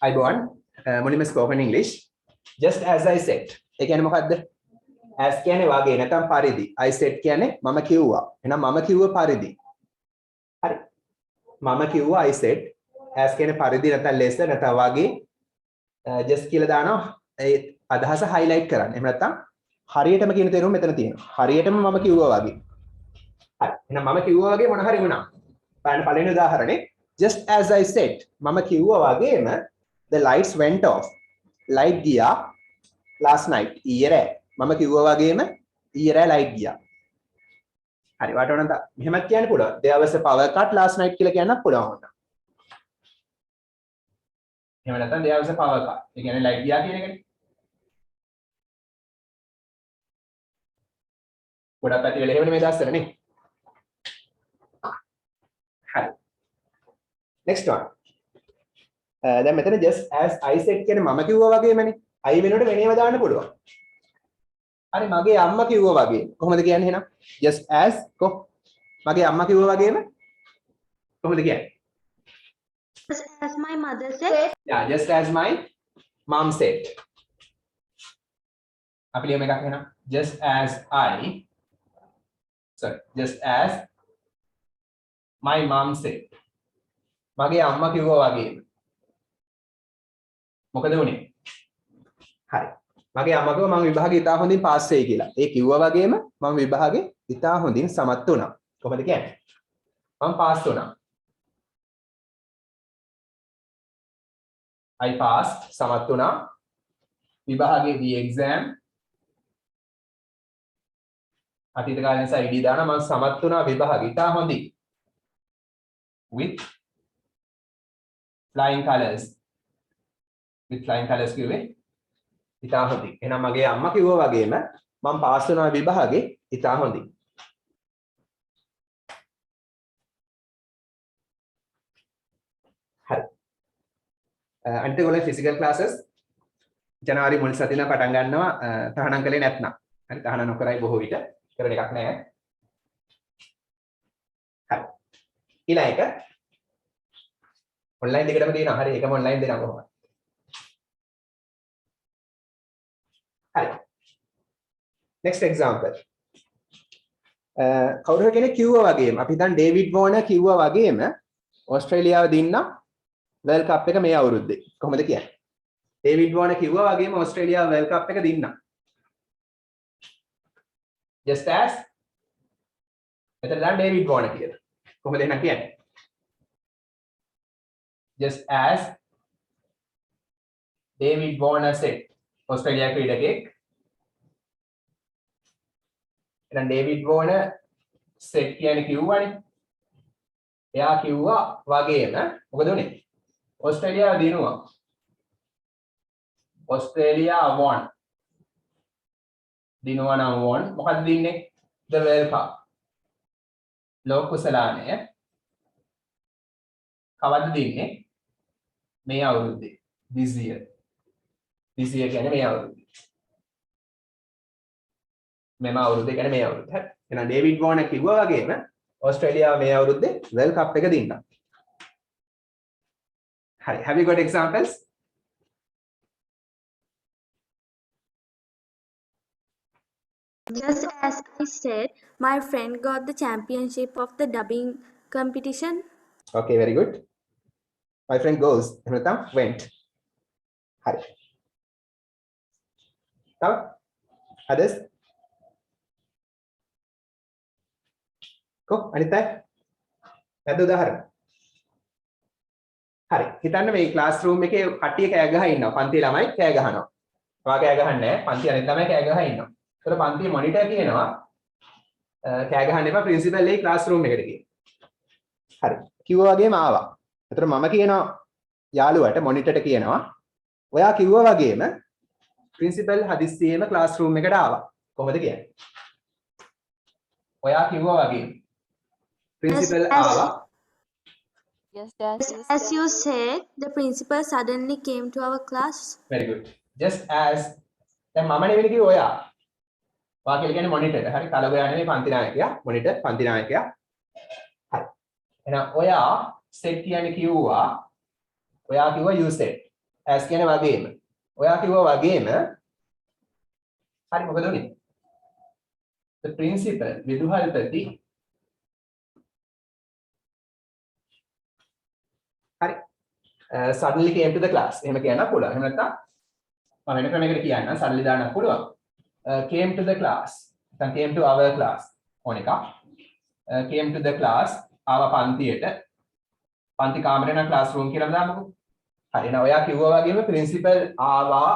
අයිබෝන් මුලින්ම spoken English just as I said ඒ කියන්නේ මොකද්ද as කියන්නේ වාගේ නැත්නම් පරිදි I said කියන්නේ මම කිව්වා එහෙනම් මම කිව්ව පරිදි හරි මම කිව්වා I said as කියන්නේ පරිදි නැත්නම් less නැත්නම් වාගේ just කියලා දානවා ඒ අදහස highlight කරන්න එහෙම නැත්නම් හරියටම කියන තේරුම මෙතන තියෙනවා හරියටම මම කිව්වා වාගේ හරි එහෙනම් මම කිව්වා වාගේ මොන හරි වුණා බලන්න පළවෙනි උදාහරණේ just as I said මම කිව්වා වගේම the lights went off light ගියා last night ඊයේ රෑ මම කිව්වා වගේම ඊයේ රෑ light ගියා හරි වාට ඕනද මෙහෙමත් කියන්න පුළුවන් there was a power cut last night කියලා කියන්නත් පුළුවන් වුණා එහෙම නැත්නම් there was a power cut ඒ කියන්නේ light ගියා කියන එකනේ ගොඩක් පැති වල එහෙමනේ මේ දැස්සර නේ හරි next one දැන් මෙතන just as I said කියන්නේ මම කිව්වා වගේමනේ I වෙනුවට වෙනේම දාන්න පුළුවන් හරි මගේ අම්මා කිව්වා වගේ කොහොමද කියන්නේ එහෙනම් just as මගේ අම්මා කිව්වා වගේම කොහොමද කියන්නේ just as my mother said yeah just as my mom said අපි ලියමු එකක් එහෙනම් just as my mom said මගේ අම්මා කිව්වා වගේම මොකද වුනේ හරි මගේ අම්මා කිව්වා මම විභාගේ ඉතා හොඳින් පාස් වෙයි කියලා ඒ කිව්වා වගේම මම විභාගේ ඉතා හොඳින් සමත් වුණා කොහොමද කියන්නේ මම පාස් වුණා I passed සමත් වුණා විභාගේ the exam අතීත කාලේ නිසා ඉඩි දානවා මම සමත් වුණා විභාගේ ඉතා හොඳින් with flying colors කිව්වේ ඉතා හොඳින් එහෙනම් මගේ අම්මා කිව්වා වගේම මම පාස් වුණා විභාගේ ඉතා හොඳින් හරි අනිත් ඒගොල්ලෝ ෆිසිකල් ක්ලාසස් ජනවාරි මුල් සතියේ පටන් ගන්නවා තහනම් කළේ නැත්නම් හරි තහනම් නොකරයි බොහෝ විට කරන එකක් නෑ හරි ඊළඟ එක ඔන්ලයින් දෙකටම තියෙනවා හරි එකම ඔන්ලයින් දෙනවා කොහොමද හරි next example කවුරු කෙනෙක් කිව්වා වගේම අපි දැන් ඩේවිඩ් වෝනර් කිව්වා වගේම ඕස්ට්‍රේලියාව දින්න වර්ල්ඩ් කප් එක මේ අවුරුද්දේ කොහොමද කියන්නේ ඩේවිඩ් වෝනර් කිව්වා වගේම ඕස්ට්‍රේලියාව වර්ල්ඩ් කප් එක දින්න just as එතන දැන් ඩේවිඩ් වෝනර් කියලා කොහොමද එහෙනම් කියන්නේ just as David Warner said Australia ක්‍රීඩකෙක් එහෙනම් David Warner said කියන්නේ කිව්වනේ එයා කිව්වා වගේම මොකද උනේ ඕස්ට්‍රේලියාව දිනුවා ඕස්ට්‍රේලියා won දිනුවා නම් won මොකද දින්නේ the world cup ලෝක කුසලානය කවද්ද දින්නේ මේ අවුරුද්දේ this year කියන්නේ මේ අවුරුද්දේ මෙම අවුරුද්දේ කියන්නේ මේ අවුරුද්ද හරි එහෙනම් ඩේවිඩ් වෝනර් කිව්වා වගේම ඕස්ට්‍රේලියාව මේ අවුරුද්දේ වර්ල්ඩ් කප් එක දින්නා හරි have you got examples just as I said my friend got the championship of the dubbing competition okay very good my friend goes එහෙම නැත්නම් went හරි තව others අනිත් අය නැද්ද උදාහරණ හරි හිතන්න මේ ක්ලාස් රූම් එකේ කට්ටිය කෑ ගහලා ඉන්නවා පන්තියේ ළමයි කෑ ගහනවා ඔයා කෑ ගහන්නේ නැහැ පන්ති අනිත් ළමයි කෑ ගහලා ඉන්නවා ඒතර පන්තියේ මොනිටර් කියනවා කෑ ගහන්න එපා ප්‍රින්සිපල් එයි ක්ලාස් රූම් එකට කියලා හරි කිව්වා වගේම ආවා ඒතර මම කියනවා යාළුවට මොනිටර්ට කියනවා ඔයා කිව්වා වගේම ප්‍රින්සිපල් හදිස්සියෙම ක්ලාස් රූම් එකට ආවා කොහොමද කියන්නේ ඔයා කිව්වා වගේම ප්‍රින්සිපල් ආවා just as you said the principal suddenly came to our class very good just as දැන් මම නෙවෙයි කිව්වේ ඔයා කියලා කියන්නේ මොනිටර් හරි කලබලයක් නෙවෙයි පන්ති නායකයා මොනිටර් පන්ති නායකයා හරි එහෙනම් ඔයා සෙට් කියන්නේ කිව්වා ඔයා කිව්වා you said as කියන්නේ වගේම. ඔයා කිව්වා වගේම හරි මොකද උනේ? The principal විදුහල්පති හරි suddenly came to the class. එහෙම කියන්න පුළුවන්. එහෙම නැත්නම් මම වෙන ක්‍රමයකට කියන්න suddenly දාන්න පුළුවන්. Came to the class. නැත්නම් came to our class. ඕන එක. Came to the class. ආව පන්තියට. පන්ති කාමරේ නම් classroom කියලා දාමුකෝ. හරි එහෙනම් ඔයා කිව්වා වගේම principal ආවා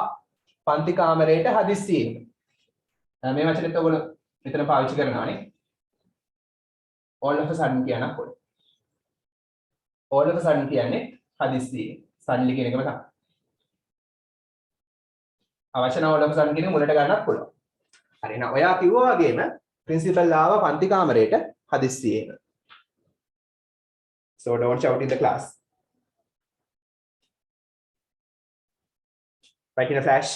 පන්ති කාමරේට හදිස්සියෙන්. මේ වචනේත් ඔයගොල්ලෝ මෙතන පාවිච්චි කරනවානේ. all of a sudden කියන්න පුළුවන්. all of a sudden කියන්නේ හදිස්සියෙන්. suddenly කියන එකම තමයි. අවශ්‍ය නම් all of a sudden කියන එක මුලට ගන්නත් පුළුවන්. හරි එහෙනම් ඔයා කිව්වා වගේම principal ආවා පන්ති කාමරේට හදිස්සියෙන්. So don't shout in the class. Write in a flash.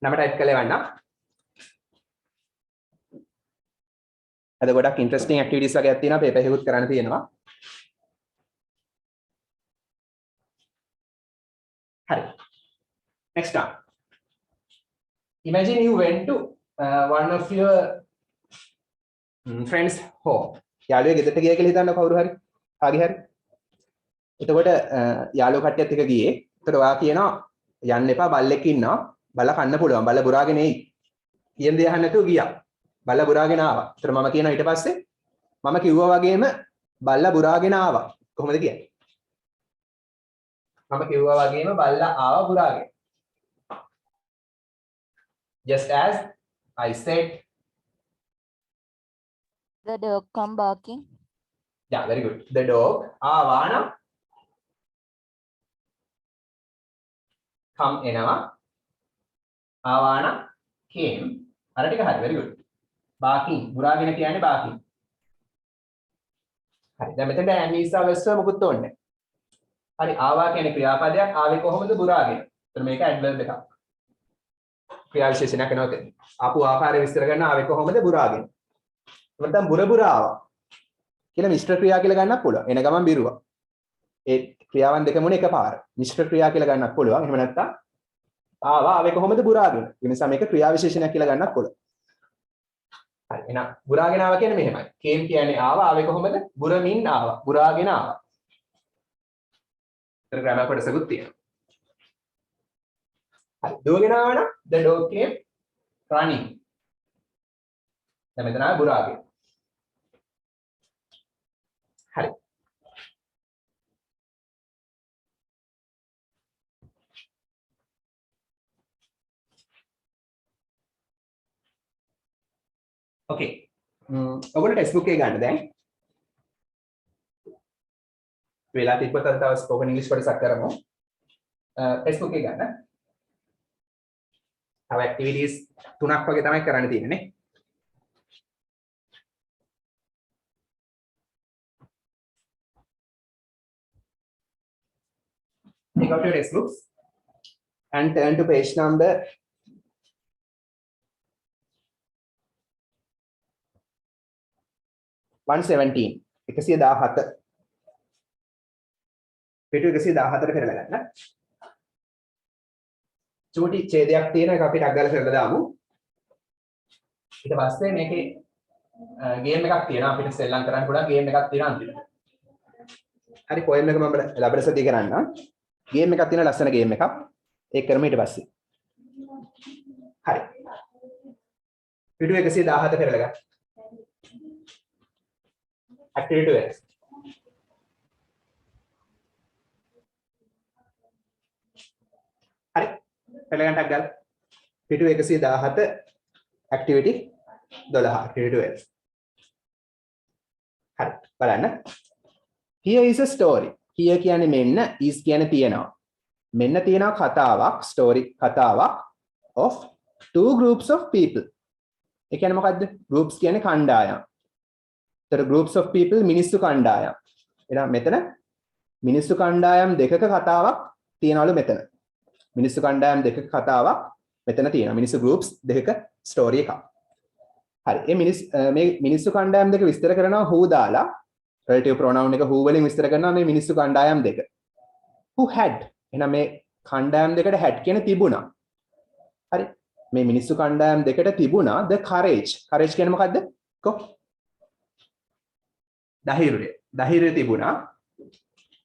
නම ටයිප් කරලා එවන්න. අද ගොඩක් ඉන්ටරෙස්ටිං ඇක්ටිවිටීස් වගේක් තියෙනවා පේපර් එකකුත් කරන්න තියෙනවා. හරි. Next one. Imagine you went to one of your friends home. යාළුවේ ගෙදරට ගියා කියලා හිතන්න කවුරු හරි. කාගේ හරි. එතකොට යාළුවෝ කට්ටියත් එක්ක ගියේ. එතකොට ඔයා කියනවා යන්න එපා බල්ලෙක් ඉන්නවා. බල්ලා කන්න පුළුවන්. බල්ලා බුරාගෙන එයි. කියන දේ අහන්න නැතුව ගියා. බල්ලා බුරාගෙන ආවා. එතකොට මම කියනවා ඊට පස්සේ මම කිව්වා වගේම බල්ලා බුරාගෙන ආවා. කොහොමද කියන්නේ? මම කිව්වා වගේම බල්ලා ආවා බුරාගෙන. Just as I said. The dog come barking. Yeah, very good. The dog ආවා නම් come එනවා. ආවා නම් came. අර ටික හරි. very good. barking බුරාගෙන කියන්නේ barking. හරි. දැන් මෙතන ඇනීසා වෙස්ව මොකුත් ඕනේ. හරි ආවා කියන්නේ ක්‍රියාපදයක්. ආවේ කොහොමද බුරාගෙන? එතන මේක ඇඩ්වර්බ් එකක්. ක්‍රියා විශේෂණයක් වෙනවා. ආපු ආකාරය විස්තර කරන ආවේ කොහොමද බුරාගෙන? නැත්නම් බුරා ආවා. කියලා මිශ්‍ර ක්‍රියා කියලා ගන්නත් පුළුවන්. එන ගමන් බිරුවා. ඒ ක්‍රියාවන් දෙකම උනේ එකපාර. මිශ්‍ර ක්‍රියා කියලා ගන්නත් පුළුවන්. එහෙම නැත්නම් ආවේ කොහොමද බුරාගෙන? ඒ නිසා මේක ක්‍රියා විශේෂණයක් කියලා ගන්නත් පුළුවන්. හරි. එහෙනම් බුරාගෙන ආවා කියන්නේ මෙහෙමයි. කේම් කියන්නේ ආවේ කොහොමද? බුරමින් ආවා. බුරාගෙන ආවා. ඒතර ග්‍රැමර් කොටසකුත් තියෙනවා. හරි. දුවගෙන ආවා නම් the dog came running. දැන් මෙතන ආවේ බුරාගෙන. හරි. Okay. ඔයගොල්ලෝ ටෙක්ස්ට් බුක් එක ගන්න දැන්. වෙලා තිබ්බත් අද තව ස්පෝකන් ඉංග්‍රීසි කොටසක් කරමු. ටෙක්ස්ට් බුක් එක ගන්න. තව ඇක්ටිවිටීස් 3ක් වගේ තමයි කරන්න තියෙන්නේ නේ. Take out your textbooks and turn to page number 117. 117. පිටු 117ට පෙරලා ගන්න. චූටි ඡේදයක් තියෙන එක අපි ටක් ගාලා කරලා දාමු. ඊට පස්සේ මේකේ ගේම් එකක් තියෙනවා අපිට සෙල්ලම් කරන්න පුළුවන් ගේම් එකක් තියෙනවා අන්තිමට. හරි පොයම් එක මම ලැබෙන සතිය කරන්න. ගේම් එකක් තියෙන ලස්සන ගේම් එකක්. ඒක කරමු ඊට පස්සේ. හරි. පිටු 117 පෙරලා ගන්න. Activity 12. හරි. පෙළගන්ටක් ගාලා. පිටු 117 activity 12 activity 12. හරි. බලන්න. Here is a story. Here කියන්නේ මෙන්න, is කියන්නේ තියෙනවා. මෙන්න තියෙනවා කතාවක්, story කතාවක් of two groups of people. ඒ කියන්නේ මොකද්ද? Groups කියන්නේ කණ්ඩායම්. तर groups of people මිනිස්සු කණ්ඩායම්. එහෙනම් මෙතන මිනිස්සු කණ්ඩායම් දෙකක කතාවක් තියනවලු මෙතන. මිනිස්සු කණ්ඩායම් දෙකක කතාවක් මෙතන තියෙනවා. මිනිස්සු groups දෙකක story එකක්. හරි. මේ මිනිස්සු කණ්ඩායම් දෙක විස්තර කරනවා who දාලා relative pronoun එක who වලින් විස්තර කරනවා මේ මිනිස්සු කණ්ඩායම් දෙක. who had එහෙනම් මේ කණ්ඩායම් දෙකට had කියන තිබුණා. හරි. මේ මිනිස්සු කණ්ඩායම් දෙකට තිබුණා the courage. courage කියන්නේ මොකද්ද? කො ධෛර්යය තිබුණා.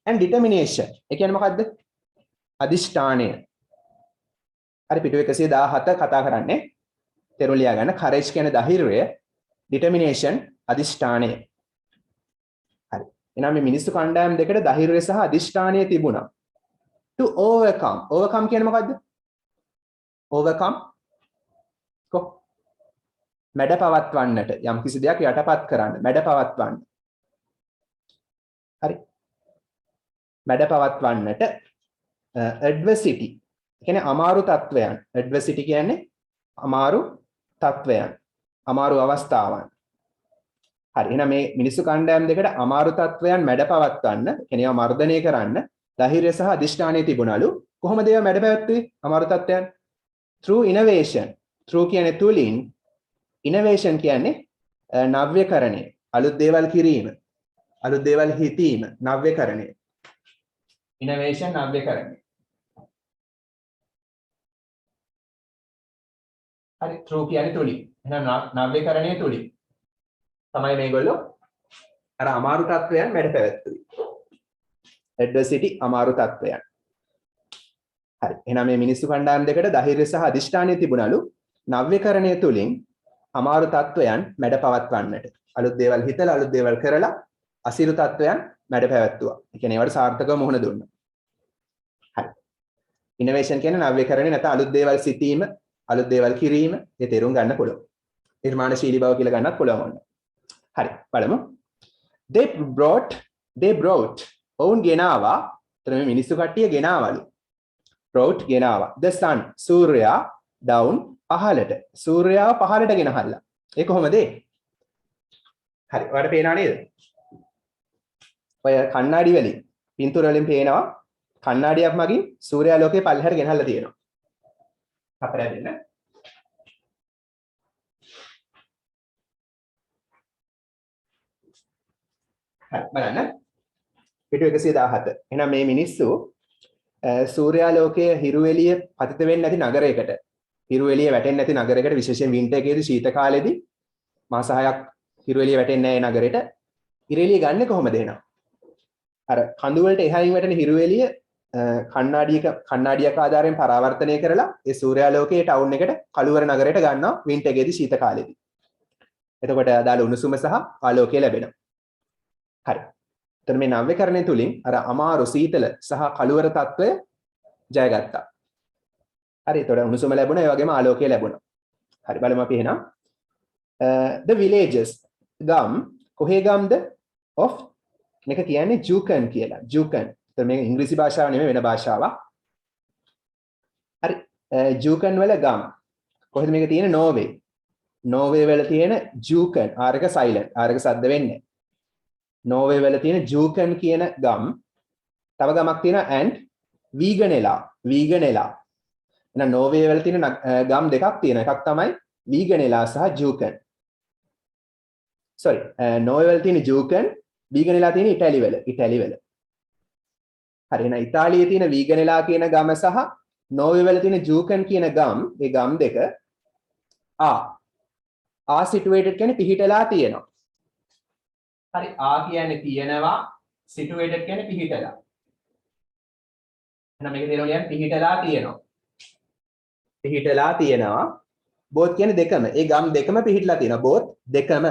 and determination. ඒ කියන්නේ මොකද්ද? අදිෂ්ඨානය. හරි පිටු 117 කතා කරන්නේ. තේරුම් ලියා ගන්න. courage කියන්නේ ධෛර්යය, determination අදිෂ්ඨානය. හරි. එහෙනම් මේ මිනිස්සු කණ්ඩායම් දෙකට ධෛර්යය සහ අදිෂ්ඨානය තිබුණා. to overcome කියන්නේ මොකද්ද? overcome කො මැඩ පවත්වන්නට යම් කිසි දෙයක් යටපත් කරන්න මැඩ පවත්වන්න. හරි. මැඩ පවත්වන්නට adversity කියන්නේ අමාරු තත්වයන්. adversity කියන්නේ අමාරු තත්වයන්. අමාරු අවස්ථාවන්. හරි. එහෙනම් මේ මිනිස්සු කණ්ඩායම් දෙකට අමාරු තත්වයන් මැඩ පවත්වන්න, කියන්නේ ඒවා මර්ධනය කරන්න ධෛර්යය සහ අදිෂ්ඨානය තිබුණලු. කොහොමද ඒවා මැඩ පැවැත්වුවේ? අමාරු තත්වයන් through innovation. through කියන්නේ තුලින්, innovation කියන්නේ නව්‍යකරණය, අලුත් දේවල් කිරීම, අලුත් දේවල් හිතීම, නව්‍යකරණය. innovation නව්‍යකරණය. හරි. through කියන්නේ තුලින්. එහෙනම් නව්‍යකරණය තුලින් තමයි මේගොල්ලෝ අර අමාරු තත්වයන් මැඩ පැවැත්වුවේ. adversity අමාරු තත්වයන්. හරි. එහෙනම් මේ මිනිස්සු කණ්ඩායම් දෙකට ධෛර්යය සහ අදිෂ්ඨානය තිබුණලු නව්‍යකරණය තුලින් අමාරු තත්වයන් මැඩ පවත්වන්නට. අලුත් දේවල් හිතලා අලුත් දේවල් කරලා අසිරු තත්වයන් මැඩ පැවැත්තුවා. ඒ කියන්නේ ඒවට සාර්ථකව මුහුණ දුන්නා. හරි. ඉනෝවේෂන් කියන්නේ නව්‍යකරණය නැත්නම් අලුත් දේවල් සිතීම, අලුත් දේවල් කිරීම, ඒ තේරුම් ගන්න පුළුවන්. නිර්මාණශීලී බව කියලා ගන්නත් පුළුවන්. හරි. බලමු. they brought ඔවුන් ගෙනාවා. එතන මේ මිනිස්සු කට්ටිය ගෙනාවලු. brought ගෙනාවා. the sun සූර්යයා down පහළට. සූර්යයාව පහළට ගෙනහල්ලා. ඒ කොහොමද? හරි. ඔයාලට පේනවා නේද? ඔය කණ්ණාඩි වලින්, පින්තූර වලින් පේනවා කණ්ණාඩියක් මගින් සූර්යා ලෝකේ පල්ලෙහාට ගෙනහල්ලා තියෙනවා. අපරා දෙන්න. හරි බලන්න. පිටු 117. එහෙනම් මේ මිනිස්සු සූර්යා ලෝකයේ හිරු එළිය පතිත වෙන්නේ නැති නගරයකට, හිරු එළිය වැටෙන්නේ නැති නගරයකට, විශේෂයෙන් වින්ටර් එකේදී ශීත කාලෙදී මාස 6ක් හිරු එළිය වැටෙන්නේ නැහැ නගරෙට. හිරු එළිය ගන්න කොහොමද එහෙනම්? අර කඳු වලට එහායින් වැටෙන හිරු එළිය කණ්ණාඩියක ආධාරයෙන් පරාවර්තනය කරලා ඒ සූර්යා ලෝකයේ ටවුන් එකට කළුවර නගරයට ගන්නවා වින්ටර් එකේදී ශීත කාලෙදී. එතකොට අදාළ උණුසුම සහ ආලෝකය ලැබෙනවා. හරි. එතන මේ නව්‍යකරණය තුලින් අර අමාරු සීතල සහ කළුවර තත්වය ජයගත්තා. හරි. එතකොට උණුසුම ලැබුණා, ඒ වගේම ආලෝකය ලැබුණා. හරි. බලමු අපි එහෙනම් the villages ගම් කොහේ ගම්ද of මේක කියන්නේ ජූකන් කියලා. ජූකන්. එතන මේ ඉංග්‍රීසි භාෂාව නෙමෙයි වෙන භාෂාවක්. හරි. ජූකන් වල ගම්. කොහෙද මේක තියෙන්නේ? නෝර්වේ. නෝර්වේ වල තියෙන ජූකන්. ආර එක සයිලන්ට්. ආර එක සද්ද වෙන්නේ නැහැ. නෝර්වේ වල තියෙන ජූකන් කියන ගම්. තව ගමක් තියෙනවා and වීගනෙලා. වීගනෙලා. එහෙනම් නෝර්වේ වල තියෙන ගම් දෙකක් තියෙනවා. එකක් තමයි වීගනෙලා සහ ජූකන්. sorry. නෝර්වේ වල තියෙන ජූකන්, වීගනෙලා තියෙන ඉතාලි වල. ඉතාලි වල. හරි. එහෙනම් ඉතාලියේ තියෙන වීගනෙලා කියන ගම සහ නෝර්වේ වල තියෙන ජූකන් කියන ගම්, මේ ගම් දෙක ආ situated කියන්නේ පිහිටලා තියෙනවා. හරි. ආ කියන්නේ තියෙනවා, situated කියන්නේ පිහිටලා. එහෙනම් මේක තේරුම් ගන්න පිහිටලා තියෙනවා. පිහිටලා තියෙනවා. both කියන්නේ දෙකම. ඒ ගම් දෙකම පිහිටලා තියෙනවා. both දෙකම.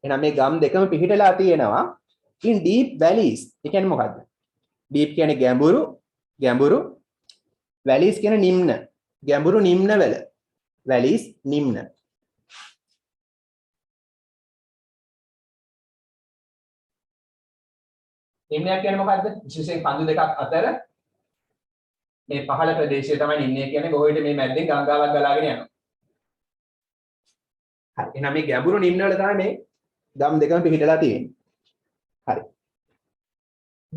එහෙනම් මේ ගම් දෙකම පිහිටලා තියෙනවා in deep valleys. ඒ කියන්නේ මොකද්ද? deep කියන්නේ ගැඹුරු, ගැඹුරු. valleys කියන්නේ නිම්න. ගැඹුරු නිම්නවල. valleys නිම්න. නිම්නයක් කියන්නේ මොකද්ද? විශේෂයෙන් කඳු දෙකක් අතර මේ පහළ ප්‍රදේශය තමයි නිම්නය කියන්නේ. බොහෝ විට මේ මැද්දෙන් ගංගාවක් ගලාගෙන යනවා. හරි. එහෙනම් මේ ගැඹුරු නිම්නවල තමයි මේ ගම් දෙකම පිහිටලා තියෙන්නේ. හරි.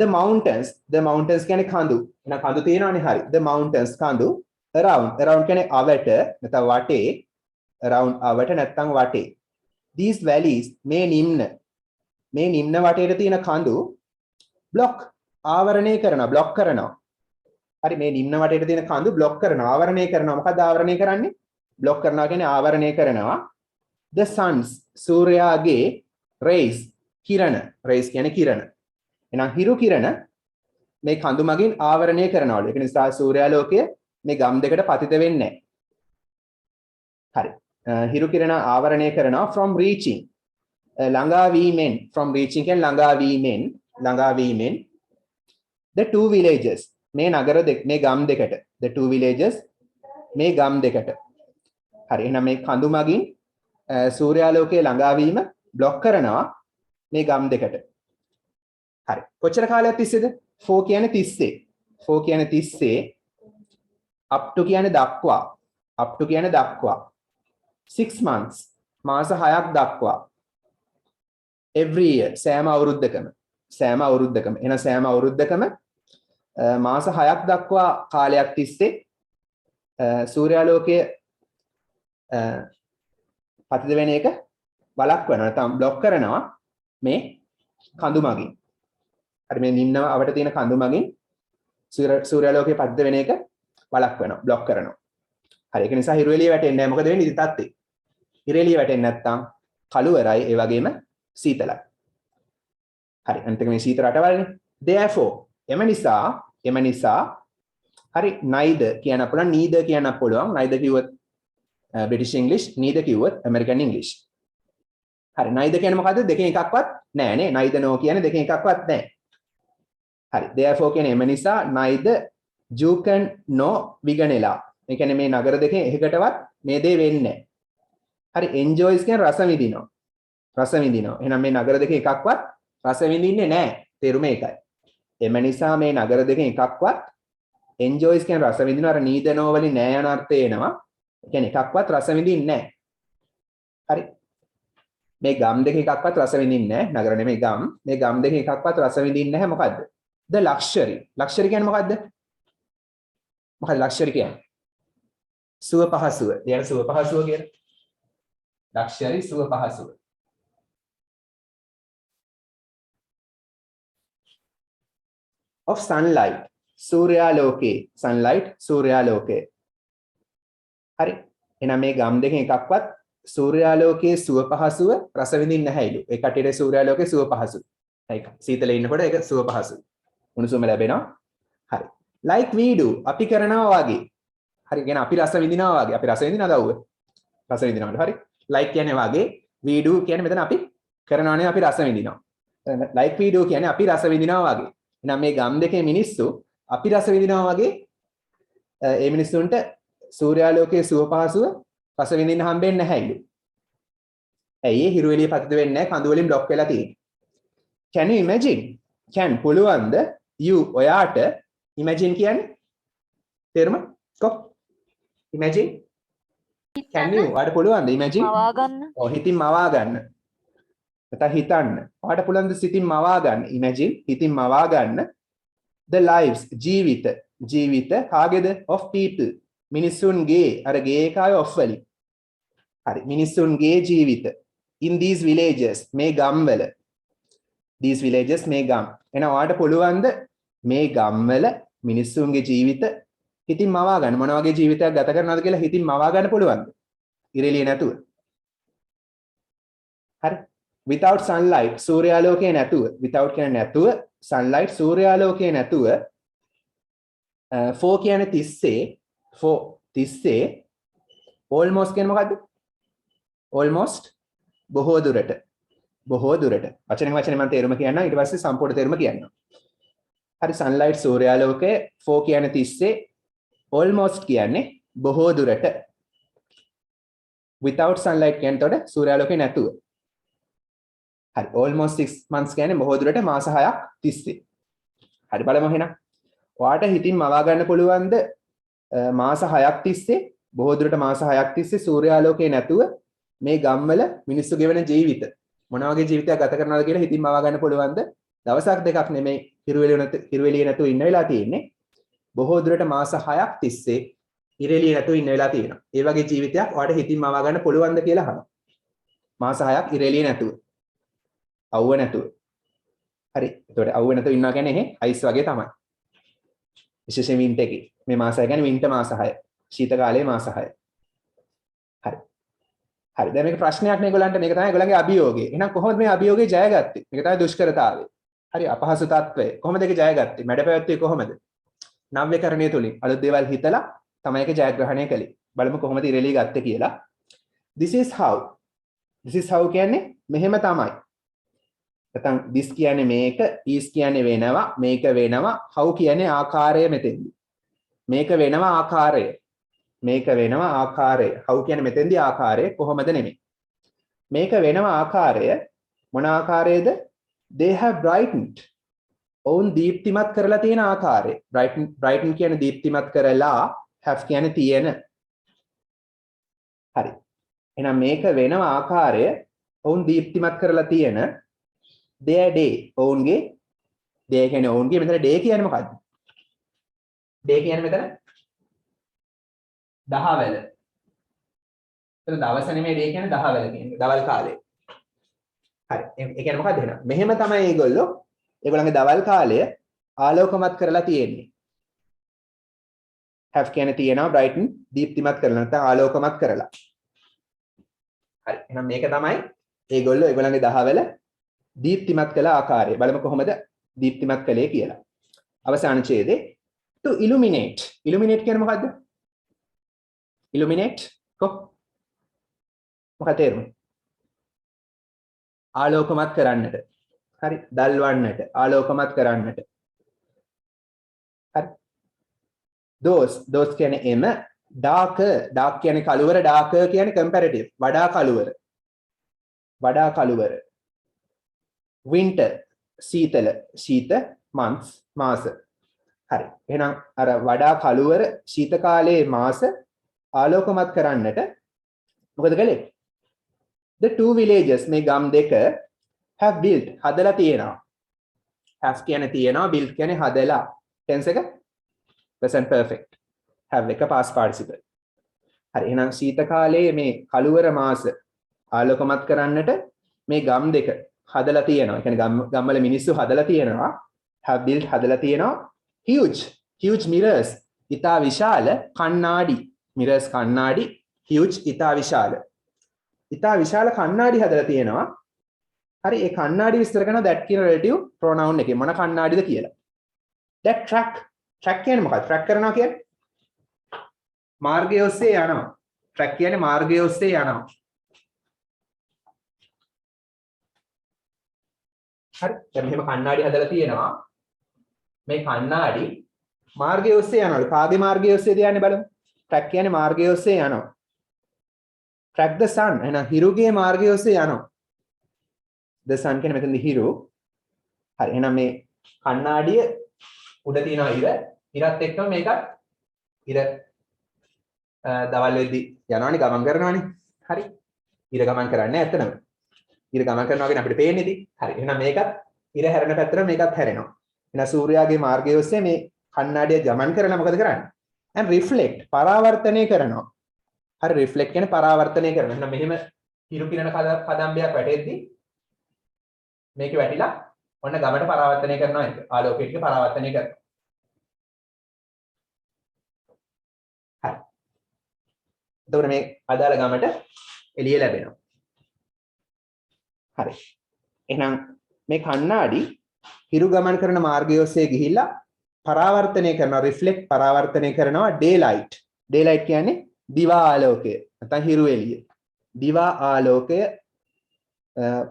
the mountains කියන්නේ කඳු. එහෙනම් කඳු තියෙනවානේ. හරි. the mountains කඳු around කියන්නේ අවට නැත්නම් වටේ. around අවට නැත්නම් වටේ. these valleys මේ නිම්න මේ නිම්න වටේට තියෙන කඳු බ්ලොක් ආවරණය කරනවා බ්ලොක් කරනවා. හරි මේ නිම්න වටේට තියෙන කඳු බ්ලොක් කරනවා ආවරණය කරනවා. මොකද ආවරණය කරන්නේ? බ්ලොක් කරනවා කියන්නේ ආවරණය කරනවා. The suns සූර්යාගේ rays කිරණ rays කියන්නේ කිරණ. එහෙනම් හිරු කිරණ මේ කඳු මගින් ආවරණය කරනවලු. ඒක නිසා සූර්යාලෝකය මේ ගම් දෙකට පතිත වෙන්නේ නැහැ. හරි. හිරු කිරණ ආවරණය කරනවා from reaching ළඟා වීමෙන් from reaching කියන්නේ ළඟා වීමෙන් the two villages මේ නගර දෙක මේ ගම් දෙකට the two villages මේ ගම් දෙකට. හරි. එහෙනම් මේ කඳු මගින් සූර්යාලෝකයේ ළඟා වීම බ්ලොක් කරනවා මේ ගම් දෙකට. හරි. කොච්චර කාලයක් තිස්සේද? 4 කියන්නේ 30. 4 කියන්නේ 30. up to කියන්නේ දක්වා. up to කියන්නේ දක්වා. 6 months මාස 6ක් දක්වා. every year සෑම අවුරුද්දකම. එහෙනම් සෑම අවුරුද්දකම මාස 6ක් දක්වා කාලයක් තිස්සේ සූර්යාලෝකයේ පතිත වෙන එක වළක්වනවා. නැත්නම් බ්ලොක් කරනවා මේ කඳු මගින්. හරි මේ නිම්න අවට තියෙන කඳු මගින් සූර්යාලෝකයේ පතිත වෙන එක වළක්වනවා බ්ලොක් කරනවා. හරි ඒක නිසා හිරු එළිය වැටෙන්නේ නැහැ. මොකද වෙන්නේ? ඉතින් තත්ත්වේ. හිරු එළිය වැටෙන්නේ නැත්නම් කළුවරයි ඒ වගේම සීතලයි. හරි අනිත් එක මේ සීත රටවල්නේ. therefore එම නිසා හරි neither කියන්න පුළුවන් neither කියන්න පුළුවන්. neither කිව්වොත් British English, neither කිව්වොත් American English. හරි neither කියන්නේ මොකද්ද? දෙකෙන් එකක්වත් නැහැ නේ. neither no කියන්නේ දෙකෙන් එකක්වත් නැහැ. හරි therefore කියන්නේ එම නිසා neither Jukan no විගණෙලා. ඒ කියන්නේ මේ නගර දෙකෙන් එකකටවත් මේ දේ වෙන්නේ නැහැ. හරි enjoys කියන්නේ රස විඳිනවා. එහෙනම් මේ නගර දෙකෙන් එකක්වත් රස විඳින්නේ නැහැ. තේරුම ඒකයි. එම නිසා මේ නගර දෙකෙන් එකක්වත් enjoys කියන්නේ රස විඳිනවා. අර neither no වලින් නෑ යන අර්ථය එනවා. ඒ කියන්නේ එකක්වත් රස විඳින්නේ නැහැ. හරි. මේ ගම් දෙක එකක්වත් රස විඳින්නේ නැහැ. නගර නෙමෙයි ගම්. මේ ගම් දෙක එකක්වත් රස විඳින්නේ නැහැ. මොකද්ද? the luxury. luxury කියන්නේ මොකද්ද? මොකක්ද luxury කියන්නේ? සුව පහසුව. ඊයර සුව පහසුව කියන්නේ. luxury සුව පහසුව. of sunlight සූර්යාලෝකේ sunlight සූර්යාලෝකේ. හරි. එහෙනම් මේ ගම් දෙකෙන් එකක්වත් සූර්යාලෝකයේ සුව පහසුව රස විඳින්නේ නැහැලු. ඒ කටියේ සූර්යාලෝකයේ සුව පහසුව. ඒක සීතලේ ඉන්නකොට ඒක සුව පහසුව. උණුසුම ලැබෙනවා. හරි. like we do අපි කරනවා වගේ. හරි. කියන්නේ අපි රස විඳිනවා වගේ. අපි රස විඳිනවද අවුව? රස විඳිනවද? හරි. like කියන්නේ වගේ. we do කියන්නේ මෙතන අපි කරනවා නේ අපි රස විඳිනවා. like we do කියන්නේ අපි රස විඳිනවා වගේ. එහෙනම් මේ ගම් දෙකේ මිනිස්සු අපි රස විඳිනවා වගේ ඒ මිනිස්සුන්ට සූර්යාලෝකයේ සුව පහසුව රස විඳින්න හම්බෙන්නේ නැහැලු. ඇයි ඒ හිරු එළිය පතිත වෙන්නේ නැහැ කඳු වලින් බ්ලොක් වෙලා තියෙන්නේ. Can you imagine? can පුළුවන්ද you ඔයාට imagine කියන්නේ තේරුම කො imagine can you ඔයාට පුළුවන්ද imagine මවා ගන්න. ඔව් හිතින් මවා ගන්න. නැත්නම් හිතන්න. ඔයාට පුළුවන් ද සිතින් මවා ගන්න imagine හිතින් මවා ගන්න the lives ජීවිත කාගේද of people මිනිසුන්ගේ අර ගේ එකයි of වලින්. හරි මිනිසුන්ගේ ජීවිත in these villages මේ ගම් වල these villages මේ ගම්. එහෙනම් ඔයාට පුළුවන් ද මේ ගම් වල මිනිසුන්ගේ ජීවිත හිතින් මවා ගන්න මොන වගේ ජීවිතයක් ගත කරනවද කියලා හිතින් මවා ගන්න පුළුවන්ද? ඉරෙලිය නැතුව. හරි without sunlight සූර්යාලෝකය නැතුව without කියන්නේ නැතුව sunlight සූර්යාලෝකය නැතුව 4 කියන්නේ 30 almost කියන්නේ මොකද්ද? almost බොහෝ දුරට වචනෙන් මම තේරුම කියන්නම් ඊට පස්සේ සම්පූර්ණ තේරුම කියන්නම්. හරි sunlight සූර්යාලෝකය 4 කියන්නේ 30 almost කියන්නේ බොහෝ දුරට without sunlight කියන්නේ උඩ සූර්යාලෝකය නැතුව. හරි almost 6 months කියන්නේ බොහෝ දුරට මාස 6ක් තිස්සේ. හරි බලමු එහෙනම්. ඔයාට හිතින් මවා ගන්න පුළුවන්ද මාස 6ක් තිස්සේ බොහෝ දුරට මාස 6ක් තිස්සේ සූර්යාලෝකේ නැතුව මේ ගම්වල මිනිස්සු ගෙවන ජීවිත මොන වගේ ජීවිතයක් ගත කරනවද කියලා හිතින් මවා ගන්න පුළුවන්ද? දවසක් දෙකක් නෙමෙයි හිරු එළිය නැතුව ඉන්න වෙලා තියෙන්නේ. බොහෝ දුරට මාස 6ක් තිස්සේ හිරු එළිය නැතුව ඉන්න වෙලා තියෙනවා. ඒ වගේ ජීවිතයක් ඔයාට හිතින් මවා ගන්න පුළුවන්ද කියලා අහනවා. මාස 6ක් හිරු එළිය නැතුව අවුව නැතුව. හරි. එතකොට අවුව නැතුව ඉන්නවා කියන්නේ එහෙ අයිස් වගේ තමයි. විශේෂයෙන් වින්ටර් එකේ. මේ මාසය කියන්නේ වින්ටර් මාස 6. ශීත කාලයේ මාස 6. හරි. හරි. දැන් මේක ප්‍රශ්නයක් නේ ඒගොල්ලන්ට. මේක තමයි ඒගොල්ලන්ගේ අභියෝගය. එහෙනම් කොහොමද මේ අභියෝගය ජයගත්තේ? මේක තමයි දුෂ්කරතාවය. හරි. අපහසු තත්ත්වය. කොහොමද ඒක ජයගත්තේ? මැඩ පැවැත්වුවේ කොහොමද? නව්‍යකරණය තුලින් අලුත් දේවල් හිතලා තමයි ඒක ජයග්‍රහණය කළේ. බලමු කොහොමද ඉරෙලි ගත්තේ කියලා. This is how. This is how කියන්නේ මෙහෙම තමයි. නැත්නම් this කියන්නේ මේක, is කියන්නේ වෙනවා, මේක වෙනවා, how කියන්නේ ආකාරය මෙතෙන්දි. මේක වෙනවා ආකාරය. මේක වෙනවා ආකාරය. how කියන්නේ මෙතෙන්දි ආකාරය කොහොමද නෙමෙයි. මේක වෙනවා ආකාරය මොන ආකාරයේද? They have brightened. ඔවුන් දීප්තිමත් කරලා තියෙන ආකාරය. brighten කියන්නේ දීප්තිමත් කරලා, have කියන්නේ තියෙන. හරි. එහෙනම් මේක වෙනවා ආකාරය ඔවුන් දීප්තිමත් කරලා තියෙන their day. ඔවුන්ගේ day කියන්නේ ඔවුන්ගේ මෙතන day කියන්නේ මොකද්ද? day කියන්නේ මෙතන දහවැල. එතන දවස නෙමෙයි day කියන්නේ දහවැල කියන්නේ. දවල් කාලේ. හරි. ඒ කියන්නේ මොකද්ද එහෙනම්? මෙහෙම තමයි ඒගොල්ලන්ගේ දවල් කාලය ආලෝකමත් කරලා තියෙන්නේ. have කියන්නේ තියෙනවා brighten දීප්තිමත් කරලා නැත්නම් ආලෝකමත් කරලා. හරි. එහෙනම් මේක තමයි ඒගොල්ලන්ගේ දහවැල දීප්තිමත් කළ ආකාරය. බලමු කොහොමද දීප්තිමත් කළේ කියලා. අවසාන ඡේදේ to illuminate. illuminate කියන්නේ මොකද්ද? illuminate මොකක්ද තේරුම? ආලෝකමත් කරන්නට. හරි. දල්වන්නට, ආලෝකමත් කරන්නට. හරි. those කියන්නේ එම, dark කියන්නේ කළුවර, dark කියන්නේ comparative වඩා කළුවර. වඩා කළුවර. winter ශීත months මාස. හරි. එහෙනම් අර වඩා කළුවර ශීත කාලයේ මාස ආලෝකමත් කරන්නට මොකද කළේ? the two villages මේ ගම් දෙක have built හදලා තියෙනවා. have කියන්නේ තියෙනවා, built කියන්නේ හදලා. tense එක present perfect. have එක past participle. හරි. එහෙනම් ශීත කාලයේ මේ කළුවර මාස ආලෝකමත් කරන්නට මේ ගම් දෙක හදලා තියෙනවා. ඒ කියන්නේ ගම්වල මිනිස්සු හදලා තියෙනවා. have built හදලා තියෙනවා. huge mirrors ඉතා විශාල කණ්ණාඩි. mirrors කණ්ණාඩි. huge ඉතා විශාල. ඉතා විශාල කණ්ණාඩි හදලා තියෙනවා. හරි. ඒ කණ්ණාඩි විස්තර කරනවා that කියන relative pronoun එකේ මොන කණ්ණාඩිද කියලා. that track කියන්නේ මොකක්ද? track කරනවා කියන්නේ මාර්ගය ඔස්සේ යනවා. track කියන්නේ මාර්ගය ඔස්සේ යනවා. හරි. දැන් මෙහෙම කණ්ණාඩි හදලා තියෙනවා. මේ කණ්ණාඩි මාර්ගය ඔස්සේ යනවා. කාගේ මාර්ගය ඔස්සේද යන්නේ බලමු. track කියන්නේ මාර්ගය ඔස්සේ යනවා. track the sun එහෙනම් හිරුගේ මාර්ගය ඔස්සේ යනවා. the sun කියන්නේ මෙතනදී හිරු. හරි. එහෙනම් මේ කණ්ණාඩිය උඩ තියෙනවා ඉර. ඉරත් එක්කම මේකත් ඉර දවල් වෙද්දි යනවනේ, ගමන් කරනවනේ. හරි. ඉර ගමන් කරන්නේ ඇත්තනම. ඉර ගමන් කරනවා කියන්නේ අපිට පේන්නේ ඉතින්. හරි. එහෙනම් මේකත් ඉර හැරෙන පැත්තට මේකත් හැරෙනවා. එහෙනම් සූර්යාගේ මාර්ගය ඔස්සේ මේ කණ්ණාඩිය ගමන් කරලා මොකද කරන්නේ? and reflect පරාවර්තනය කරනවා. හරි. reflect කියන්නේ පරාවර්තනය කරනවා. එහෙනම් මෙහෙම හිරු කිරණ කදම්බයක් වැටෙද්දි මේකේ වැටිලා ඔන්න ගමට පරාවර්තනය කරනවා එක. ආලෝකයට පරාවර්තනය කරනවා. හරි. එතකොට මේ අදාළ ගමට එළිය ලැබෙනවා. හරි. එහෙනම් මේ කණ්ණාඩි හිරු ගමන් කරන මාර්ගය ඔස්සේ ගිහිල්ලා පරාවර්තනය කරනවා, රිෆ්ලෙක්ට් පරාවර්තනය කරනවා daylight. daylight කියන්නේ දිවා ආලෝකය. නැත්නම් හිරු එළිය. දිවා ආලෝකය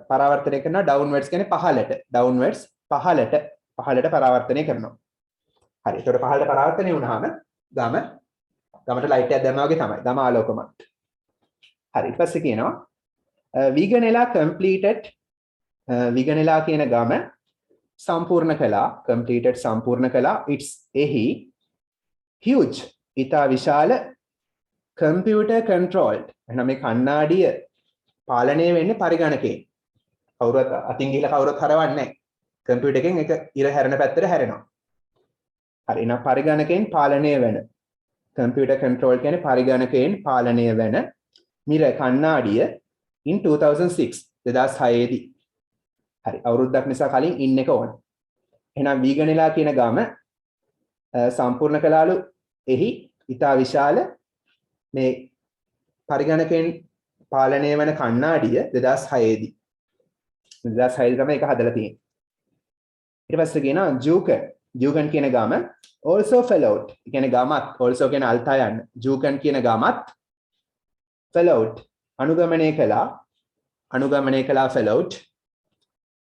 පරාවර්තනය කරනවා downwards කියන්නේ පහළට. downwards පහළට පරාවර්තනය කරනවා. හරි. ඒතකොට පහළට පරාවර්තනය වුණාම ගමට ලයිට් එකක් දැම්මා වගේ තමයි. ගම ආලෝකමත්. හරි. ඊට පස්සේ කියනවා Viganella completed Viganella කියන ගම සම්පූර්ණ කළා. completed සම්පූර්ණ කළා. it's එහි huge ඉතා විශාල computer controlled. එහෙනම් මේ කණ්ණාඩිය පාලනය වෙන්නේ පරිගණකයෙන්. කවුරුත් අතින් ගිහලා කවුරුත් හරවන්නේ නැහැ. කම්පියුටර් එකෙන් එක ඉර හැරෙන පැත්තට හැරෙනවා. හරි. එහෙනම් පරිගණකයෙන් පාලනය වෙන computer control කියන්නේ පරිගණකයෙන් පාලනය වෙන මිර කණ්ණාඩිය in 2006 2006 දී. හරි. අවුරුද්දක් නිසා කලින් in එක ඕන. එහෙනම් වීගනෙලා කියන ගාම සම්පූර්ණ කළාලු එහි ඊටා විශාල මේ පරිගණකයෙන් පාලනය වන කණ්ණාඩිය 2006 දී 2006 තමයි ඒක හදලා තියෙන්නේ. ඊට පස්සේ කියනවා ජූකන් කියන ගාම also fell out. ඒ කියන්නේ ගාමත් also කියන අල්තා යන්න. ජූකන් කියන ගාමත් fell out. අනුගමනය කළා fell out.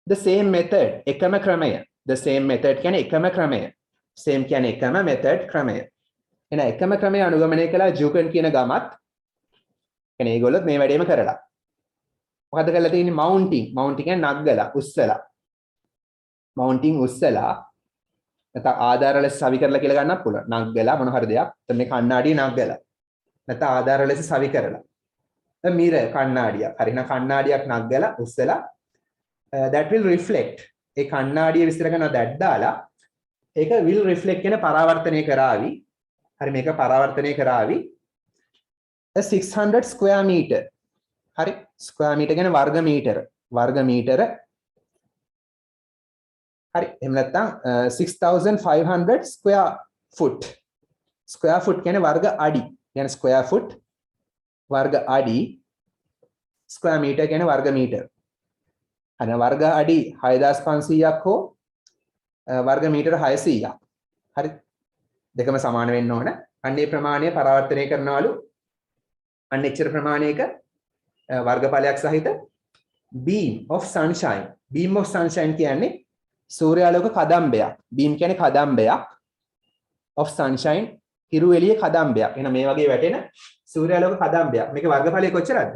The same method එකම ක්‍රමය. The same method කියන්නේ එකම ක්‍රමය. same කියන්නේ එකම method ක්‍රමය. එහෙනම් එකම ක්‍රමය අනුගමනය කළා ජූකන් කියන ගාමත්. කියන්නේ ඒගොල්ලොත් මේ වැඩේම කරලා. මොකද කරලා තියෙන්නේ mounting කියන්නේ නග්ගලා උස්සලා. mounting උස්සලා නැත්නම් ආධාර ලෙස සවි කරලා කියලා ගන්නත් පුළුවන්. නග්ගලා මොන හරි දෙයක්. එතන මේ කණ්ණාඩිය නග්ගලා. නැත්නම් ආධාර ලෙස සවි කරලා. දැන් mirror කණ්ණාඩියක්. හරි නම් කණ්ණාඩියක් නග්ගලා උස්සලා that will reflect. ඒ කණ්ණාඩිය විස්තර කරන that දාලා ඒක will reflect කියන පරාවර්තනය කරાવી. හරි මේක පරාවර්තනය කරાવી 600 square meter. හරි square meter කියන්නේ වර්ග මීටර. හරි එහෙම නැත්නම් 6500 square foot. square foot කියන්නේ වර්ග අඩි. කියන්නේ square foot වර්ග අඩි. square meter කියන්නේ වර්ග මීටර. හරි වර්ග අඩි 6500ක් හෝ වර්ග මීටර 600ක්. හරි දෙකම සමාන වෙන්න ඕන. අන්නේ ප්‍රමාණය පරාවර්තනය කරනවලු. අන්න එච්චර ප්‍රමාණයක වර්ගඵලයක් සහිත beam of sunshine. beam of sunshine කියන්නේ සූර්යාලෝක කදම්බයක්. beam කියන්නේ කදම්බයක් of sunshine හිරු එළියේ කදම්බයක්. එහෙනම් මේ වගේ වැටෙන සූර්යාලෝක කදම්බයක්. මේකේ වර්ගඵලය කොච්චරද?